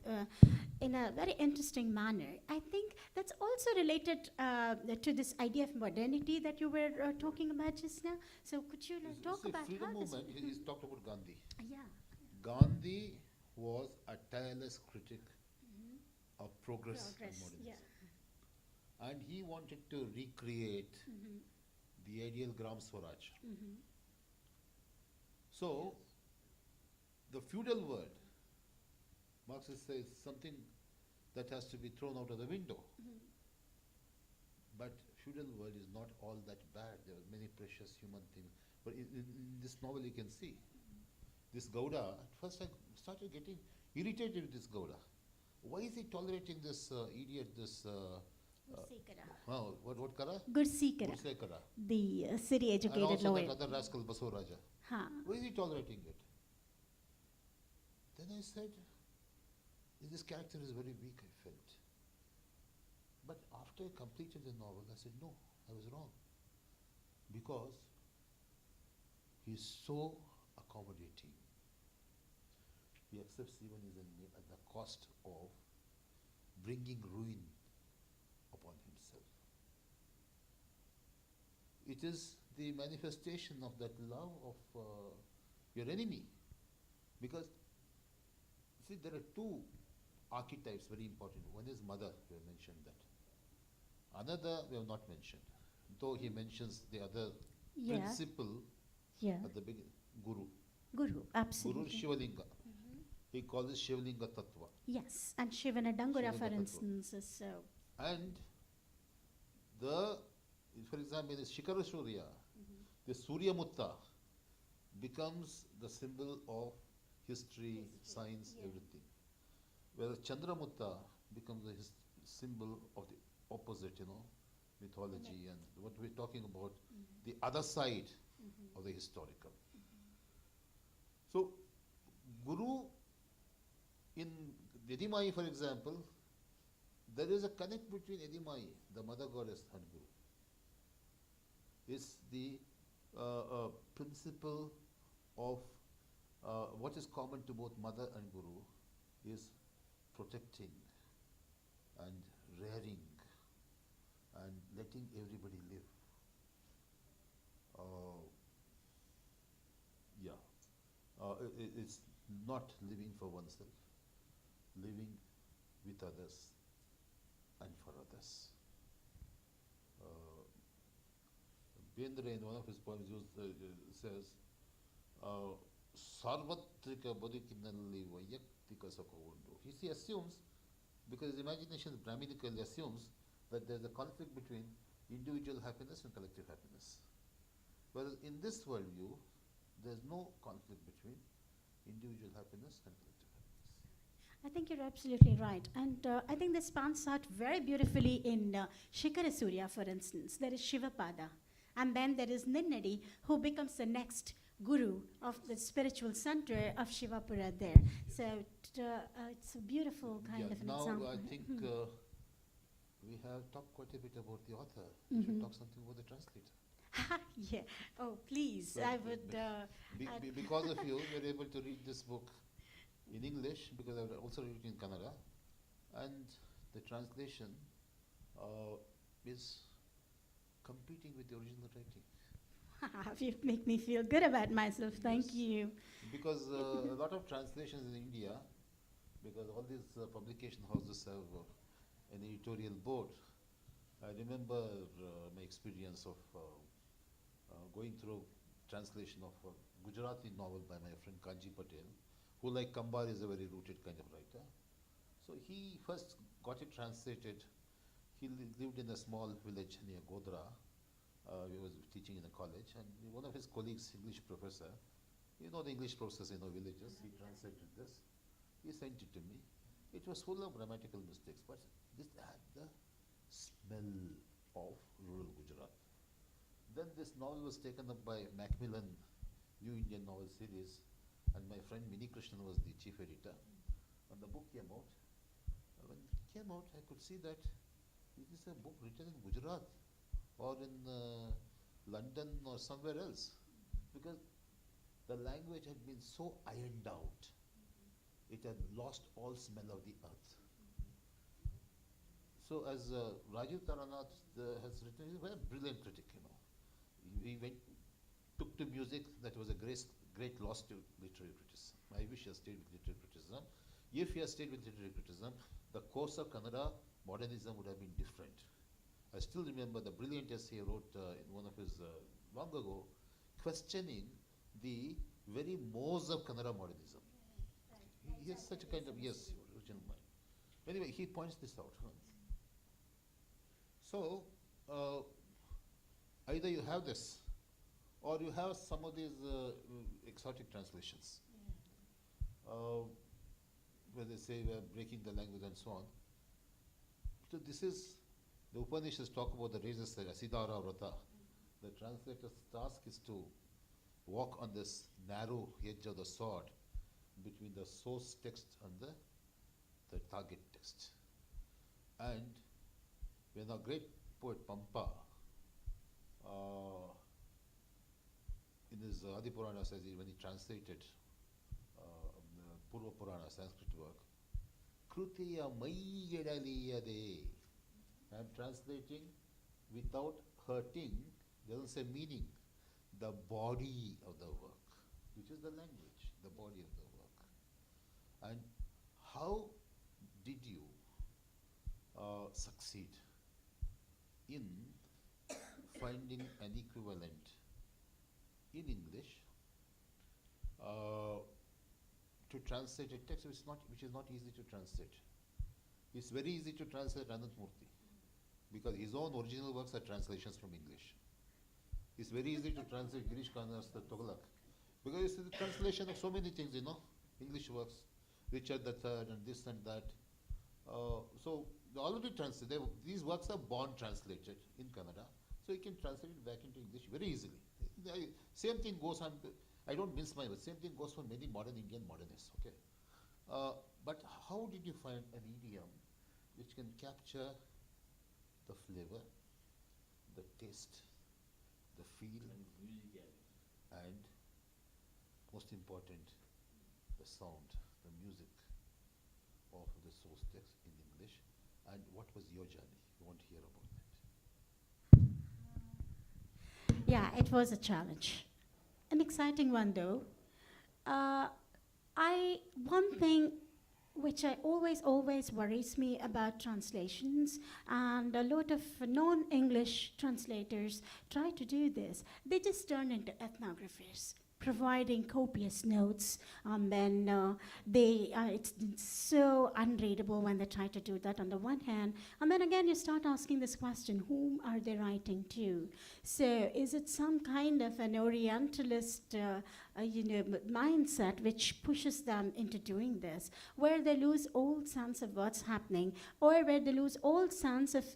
Speaker 3: in a very interesting manner. I think that's also related to this idea of modernity that you were talking about just now. So could you talk about
Speaker 5: freedom
Speaker 3: how this...
Speaker 5: movement, he's talked about Gandhi.
Speaker 3: Yeah.
Speaker 5: Gandhi was a tireless critic of progress and modernism.
Speaker 3: Yeah.
Speaker 5: And he wanted to recreate the ideal Gram Swaraj. So, the feudal world, Marxist says, something that has to be thrown out of the window. But feudal world is not all that bad. There are many precious human things. But in this novel you can see, this Gowda, at first I started getting irritated with this Gowda. Why is he tolerating this idiot, this... what Kara?
Speaker 3: Gursikara,
Speaker 5: Gursekara.
Speaker 3: the city-educated
Speaker 5: and also
Speaker 3: lawyer.
Speaker 5: that other rascal, Basuraja. Why is he tolerating it? Then I said, this character is very weak, I felt. But after I completed the novel, I said, no, I was wrong. Because he is so accommodating. He accepts even at the cost of bringing ruin upon himself. It is the manifestation of that love of your enemy. Because, see, there are two archetypes very important. One is mother, we have mentioned that. Another we have not mentioned, though he mentions the other principle at the beginning, Guru.
Speaker 3: Guru, absolutely.
Speaker 5: Guru is Shivalinga. He calls it Shivalinga Tattva.
Speaker 3: Yes, and Shivana Dangura, for instance, is so.
Speaker 5: And for example, in the Shikara Surya, the Surya Mutta becomes the symbol of history, science, everything. Whereas Chandra Mutta becomes the symbol of the opposite, mythology and what we're talking about, the other side of the historical. So, Guru, in Karimayi, for example, there is a connect between Karimayi, the mother goddess, and Guru. It's the principle of what is common to both mother and Guru is protecting and rearing and letting everybody live. It's not living for oneself, living with others and for others. Bendre, in one of his poems, says, Sarvatrika Badikinalli Vayaktika Sakavundo. He assumes, because his imagination is Brahminical, he assumes that there's a conflict between individual happiness and collective happiness. Whereas in this worldview, there's no conflict between individual happiness and collective happiness.
Speaker 3: I think you're absolutely right. And I think this pans out very beautifully in Shikara Surya, for instance. There is Shivapada. And then there is Ninnadi, who becomes the next guru of the spiritual center of Shivapura there. So it's a beautiful kind of an example.
Speaker 5: Now I think we have talked quite a bit about the author. We should talk something about the translator.
Speaker 3: Yeah. Oh, please.
Speaker 5: So
Speaker 3: I would.
Speaker 5: Because of you, we're able to read this book in English, because I've also read it in Kannada, and the translation is competing with the original writing.
Speaker 3: You make me feel good about myself. Thank
Speaker 5: Yes.
Speaker 3: you.
Speaker 5: Because a lot of translations in India, because all these publication houses have an editorial board. I remember my experience of going through translation of a Gujarati novel by my friend Kanji Patel, who, like Kambar, is a very rooted kind of writer. So he first got it translated. He lived in a small village near Godra. He was teaching in a college, and one of his colleagues, English professor, you know the English process in our villages, he translated this. He sent it to me. It was full of grammatical mistakes, but this had the smell of rural Gujarat. Then this novel was taken up by Macmillan New Indian Novel Series, and my friend Mini Krishnan was the chief editor. And the book came out. When it came out, I could see that it is a book written in Gujarat or in London or somewhere else, because the language had been so ironed out. It had lost all smell of the earth. So as Rajiv Taranath has written, he's a very brilliant critic, you know. He took to music. That was a great loss to literary criticism. I wish he had stayed with literary criticism. If he had stayed with literary criticism, the course of Kannada modernism would have been different. I still remember the brilliant essay he wrote in one of his long ago, questioning the very mores of Kannada modernism. He has such a kind of, yes, original mind. Anyway, he points this out. So, either you have this, or you have some of these exotic translations, where they say we are breaking the language and so on. So this is, the Upanishads talk about the races, the Asidara Vrata. The translator's task is to walk on this narrow edge of the sword between the source text and the target text. And when our great poet Pampa, in his Adi Purana, says when he translated Purva Purana Sanskrit work, Krutiya Mayyadaliyade. I am translating without hurting, doesn't say meaning, the body of the work, which is the language, the body of the work. And how did you succeed in finding an equivalent in English to translate a text which is not easy to translate? It's very easy to translate Ananthamurthy, because his own original works are translations from English. It's very easy to translate Girish Karnad's The Tughlaq, because it's the translation of so many things, you know, English works, Richard III and this and that. So they already translated. These works are born translated in Kannada, so you can translate it back into English very easily. Same thing goes on. I don't mince my words. Same thing goes for many modern Indian modernists. Okay, but how did you find an idiom which can capture the flavor, the taste, the feel, and most important, the sound, the music of the source text in English? And what was your journey? We want to hear about that.
Speaker 3: Yeah, it was a challenge. An exciting one, though. One thing which I always worries me about translations, and a lot of non-English translators try to do this. They just turn into ethnographers, providing copious notes, and then it's so unreadable when they try to do that on the one hand, and then again you start asking this question, whom are they writing to? So is it some kind of an Orientalist mindset which pushes them into doing this, where they lose all sense of what's happening, or where they lose all sense of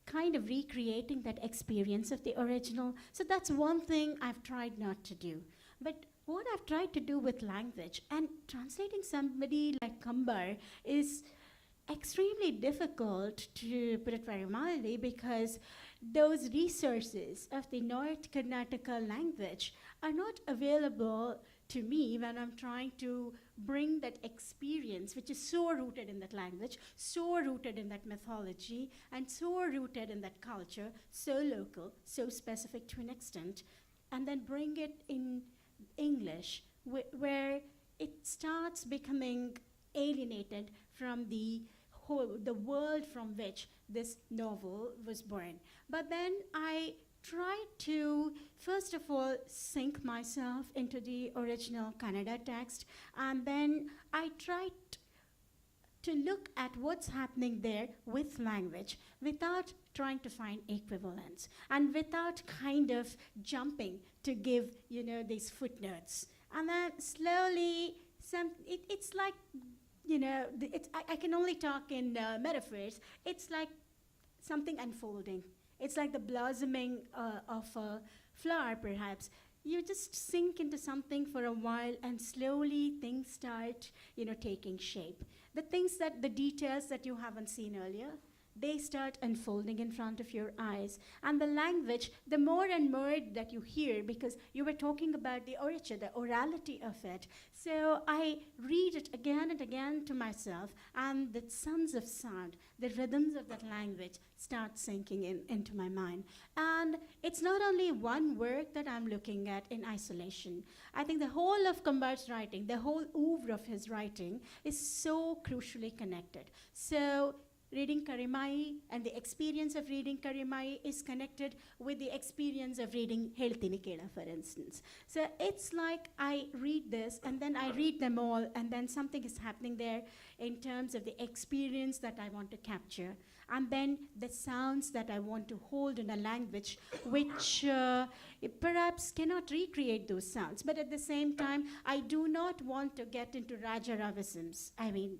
Speaker 3: kind of recreating that experience of the original? So that's one thing I've tried not to do. But what I've tried to do with language, and translating somebody like Kambar is extremely difficult, to put it very mildly, because those resources of the North Karnataka language are not available to me when I'm trying to bring that experience, which is so rooted in that language, so rooted in that mythology, and so rooted in that culture, so local, so specific to an extent, and then bring it in English, where it starts becoming alienated from the world from which this novel was born. But then I tried to, first of all, sink myself into the original Kannada text, and then I tried to look at what's happening there with language without trying to find equivalents, and without kind of jumping to give, these footnotes. And then slowly, it's like, I can only talk in metaphors. It's like something unfolding. It's like the blossoming of a flower, perhaps. You just sink into something for a while, and slowly things start, taking shape. The details that you haven't seen earlier, they start unfolding in front of your eyes. And the language, the more and more that you hear, because you were talking about the orature, the orality of it. So I read it again and again to myself, and the sounds of sound, the rhythms of that language start sinking into my mind. And it's not only one work that I'm looking at in isolation. I think the whole of Kambar's writing, the whole oeuvre of his writing, is so crucially connected. So reading Karimayi and the experience of reading Karimayi is connected with the experience of reading Heltini Kela, for instance. So it's like I read this, and then I read them all, and then something is happening there in terms of the experience that I want to capture, and then the sounds that I want to hold in a language which perhaps cannot recreate those sounds. But at the same time, I do not want to get into Rajaravisms. I mean,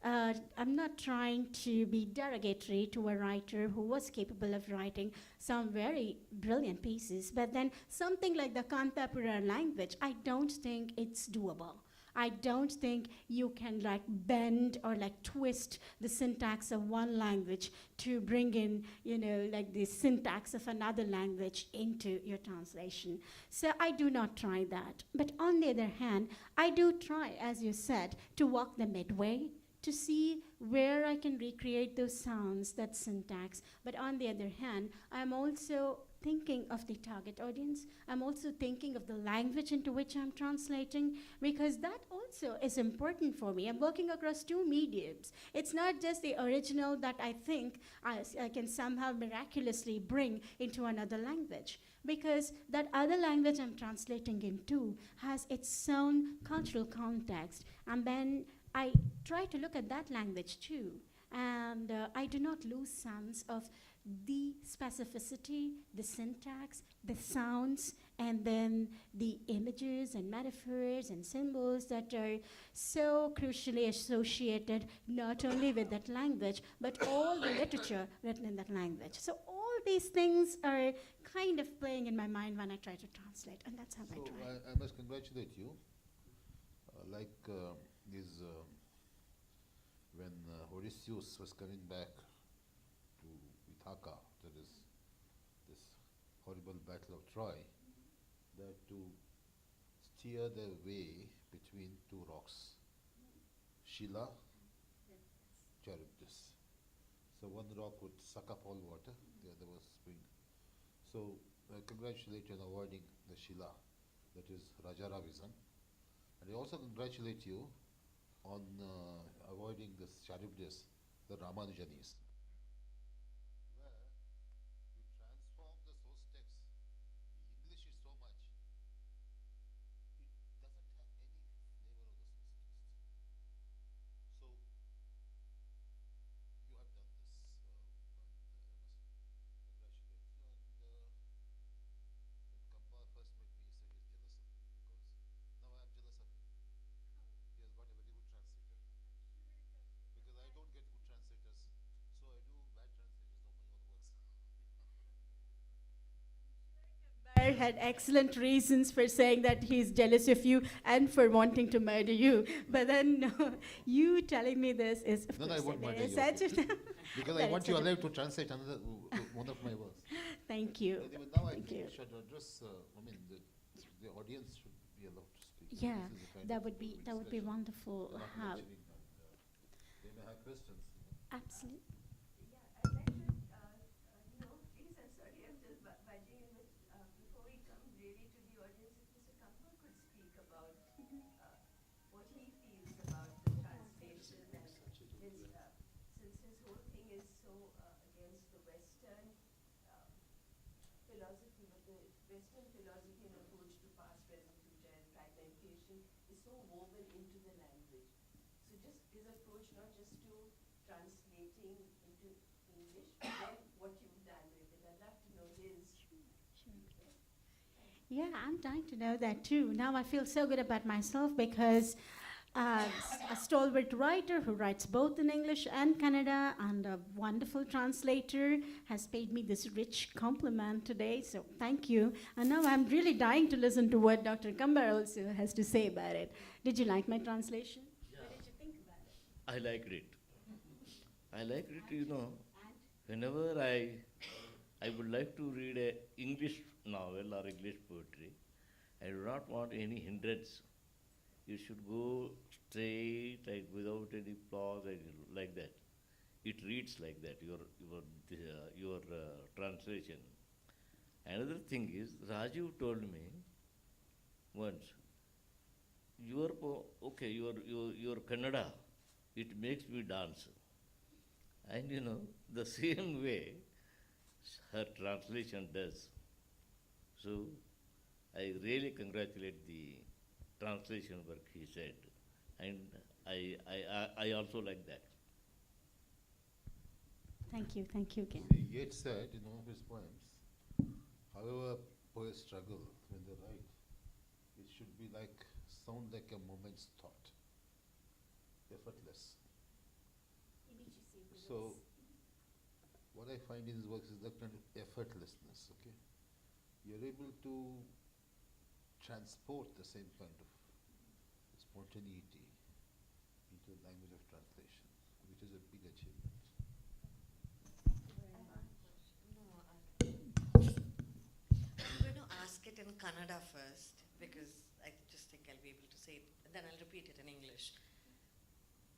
Speaker 3: I'm not trying to be derogatory to a writer who was capable of writing some very brilliant pieces, but then something like the Kantapura language, I don't think it's doable. I don't think you can bend or twist the syntax of one language to bring in, the syntax of another language into your translation. So I do not try that. But on the other hand, I do try, as you said, to walk the midway, to see where I can recreate those sounds, that syntax. But on the other hand, I'm also thinking of the target audience. I'm also thinking of the language into which I'm translating, because that also is important for me. I'm working across two mediums. It's not just the original that I think I can somehow miraculously bring into another language, because that other language I'm translating into has its own cultural context. And then I try to look at that language too, and I do not lose sense of the specificity, the syntax, the sounds, and then the images and metaphors and symbols that are so crucially associated not only with that language, but all the literature written in that language. So all these things are kind of playing in my mind when I try to translate, and that's how I try.
Speaker 5: I must congratulate you. When Odysseus was coming back to Ithaca, that is this horrible battle of Troy, that to steer their way between two rocks, Sheila, Charybdis. So one rock would suck up all water, the other was spring. So I congratulate you on avoiding the Sheila, that is Rajaravism. And I also congratulate you on avoiding this Charybdis, the Ramanujanis, where you transform the source text, you English it so much, it doesn't have any flavor of the source text. So you have done this, and I must congratulate you. And when Kambar first met me, he said he's jealous of me because now I am jealous of him. He has got a very good translator because I don't get good translators, so I do bad translations of my own works.
Speaker 3: Kambar had excellent reasons for saying that he's jealous of you and for wanting to murder you. But then no, you telling me this is of
Speaker 5: No, I
Speaker 3: course,
Speaker 5: won't
Speaker 3: there
Speaker 5: murder
Speaker 3: is
Speaker 5: you,
Speaker 3: such
Speaker 5: okay.
Speaker 3: a-
Speaker 5: Because I
Speaker 3: there is
Speaker 5: want you
Speaker 3: such a-
Speaker 5: alive to translate another one of my works.
Speaker 3: Thank you.
Speaker 5: Anyway, now I
Speaker 3: Thank
Speaker 5: think
Speaker 3: you.
Speaker 5: we should address. I mean, the audience should be allowed to speak.
Speaker 3: Yeah,
Speaker 5: This is a kind
Speaker 3: that
Speaker 5: of
Speaker 3: would be
Speaker 5: discussion.
Speaker 3: wonderful.
Speaker 5: They're not
Speaker 3: How
Speaker 5: lecturing, and they may have questions.
Speaker 3: absolutely.
Speaker 6: Yeah, I'd like to, please, I'm sorry, I'm just budging in, but before we come really to the audience, if Mr. Kambar could speak about what he feels about the translation and his, since his whole thing is so against the Western philosophy, but the Western philosophy and approach to past, present, future, and fragmentation is so woven into the language. So just his approach, not just to translating into English, but then what you've done with it. I'd love to know his.
Speaker 3: Yeah, I'm dying to know that too. Now I feel so good about myself because a stalwart writer who writes both in English and Kannada and a wonderful translator has paid me this rich compliment today. So thank you. And now I'm really dying to listen to what Dr. Kambar also has to say about it. Did you like my translation? What did you think about it?
Speaker 4: I liked it. I liked it, whenever I would like to read a English novel or English poetry, I do not want any hindrance. You should go straight, like without any pause, like that. It reads like that, your translation. Another thing is, Raju told me once, your Kannada, it makes me dance. And the same way her translation does. So I really congratulate the translation work he said, and I also like that.
Speaker 3: Thank you again.
Speaker 5: Yeats said in one of his poems, however poets struggle when they write, it should be sound like a moment's thought, effortless. So what I find in his works is that kind of effortlessness, okay? You're able to transport the same kind of spontaneity into the language of translation, which is a big achievement.
Speaker 7: I'm going to ask it in Kannada first because I just think I'll be able to say it, and then I'll repeat it in English.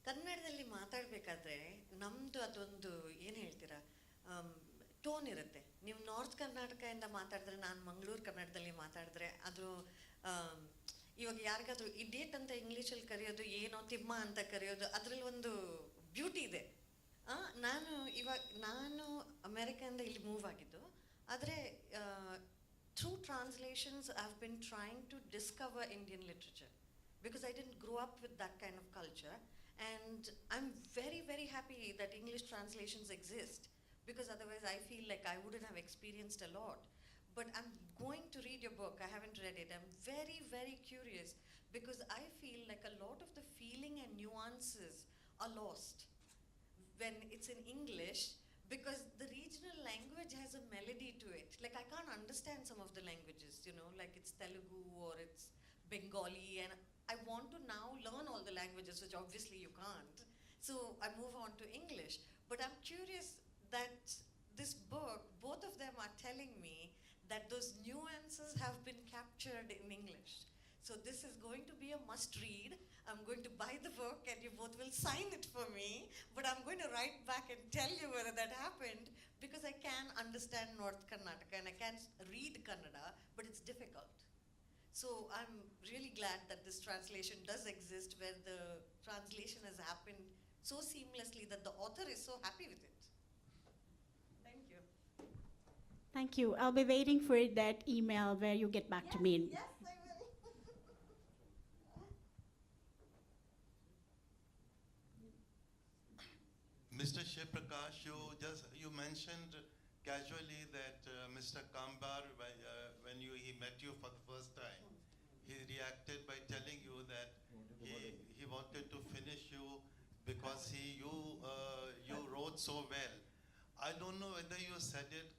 Speaker 7: ಕನ್ನಡದಲ್ಲಿ ಮಾತಾಡಬೇಕಾದ್ರೆ ನಮ್ಮದು ಅದೊಂದು ಏನು ಹೇಳ್ತೀರಾ tone ಇರುತ್ತೆ. ನೀವು north ಕರ್ನಾಟಕದಿಂದ ಮಾತಾಡಿದ್ರೆ, ನಾನು ಮಂಗಳೂರು ಕನ್ನಡದಲ್ಲಿ ಮಾತಾಡಿದ್ರೆ ಅದು ಇವಾಗ ಯಾರಿಗಾದ್ರೂ ಇಡಿಯಟ್ ಅಂತ ಇಂಗ್ಲೀಷಲ್ಲಿ ಕರೆಯೋದು, ಏನೋ ತಿಮ್ಮ ಅಂತ ಕರೆಯೋದು, ಅದರಲ್ಲಿ ಒಂದು ಬ್ಯೂಟಿ ಇದೆ. ನಾನು ಅಮೆರಿಕದಿಂದ ಇಲ್ಲಿ ಮೂವ್ ಆಗಿದ್ದು, ಆದರೆ through translations I have been trying to discover Indian literature because I didn't grow up with that kind of culture, and I'm very, very happy that English translations exist, because otherwise I feel like I wouldn't have experienced a lot. But I'm going to read your book. I haven't read it. I'm very, very curious, because I feel like a lot of the feeling and nuances are lost when it's in English, because the regional language has a melody to it. Like I can't understand some of the languages, like it's Telugu or it's Bengali, and I want to now learn all the languages, which obviously you can't. So I move on to English. But I'm curious that this book, both of them are telling me that those nuances have been captured in English. So this is going to be a must read. I'm going to buy the book and you both will sign it for me. But I'm going to write back and tell you whether that happened, because I can understand North Karnataka and I can read Kannada, but it's difficult. So I'm really glad that this translation does exist, where the translation has happened so seamlessly that the author is so happy with it. Thank you.
Speaker 3: Thank you. I'll be waiting for that email where you get back to me.
Speaker 7: Yes, I will.
Speaker 8: Mr. Shivaprakash, you mentioned casually that Mr. Kambar, when he met you for the first time, he reacted by telling you that he wanted to finish you because you wrote so well. I don't know whether you said it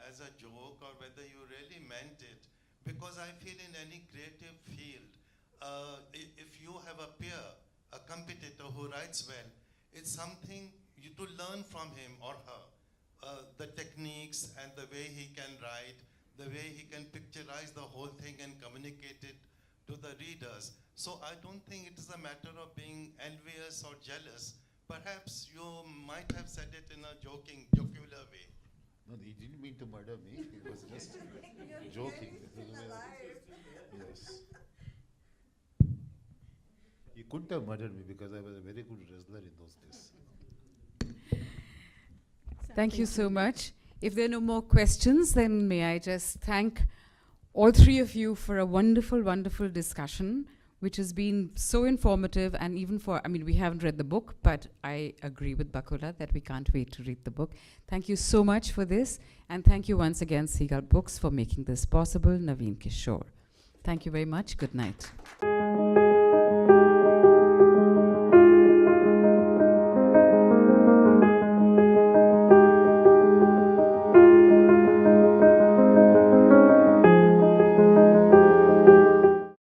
Speaker 8: as a joke or whether you really meant it, because I feel in any creative field, if you have a peer, a competitor who writes well, it's something you to learn from him or her. The techniques and the way he can write, the way he can picturize the whole thing and communicate it to the readers. So I don't think it is a matter of being envious or jealous. Perhaps you might have said it in a jocular way.
Speaker 5: No, he didn't mean to murder me. He was just joking. Yes. He couldn't have murdered me because I was a very good wrestler in those days.
Speaker 1: Thank you so much. If there are no more questions, then may I just thank all three of you for a wonderful, wonderful discussion, which has been so informative. And even for, I mean, we haven't read the book, but I agree with Bakula that we can't wait to read the book. Thank you so much for this. And thank you once again, Seagull Books, for making this possible. Naveen Kishore. Thank you very much. Good night.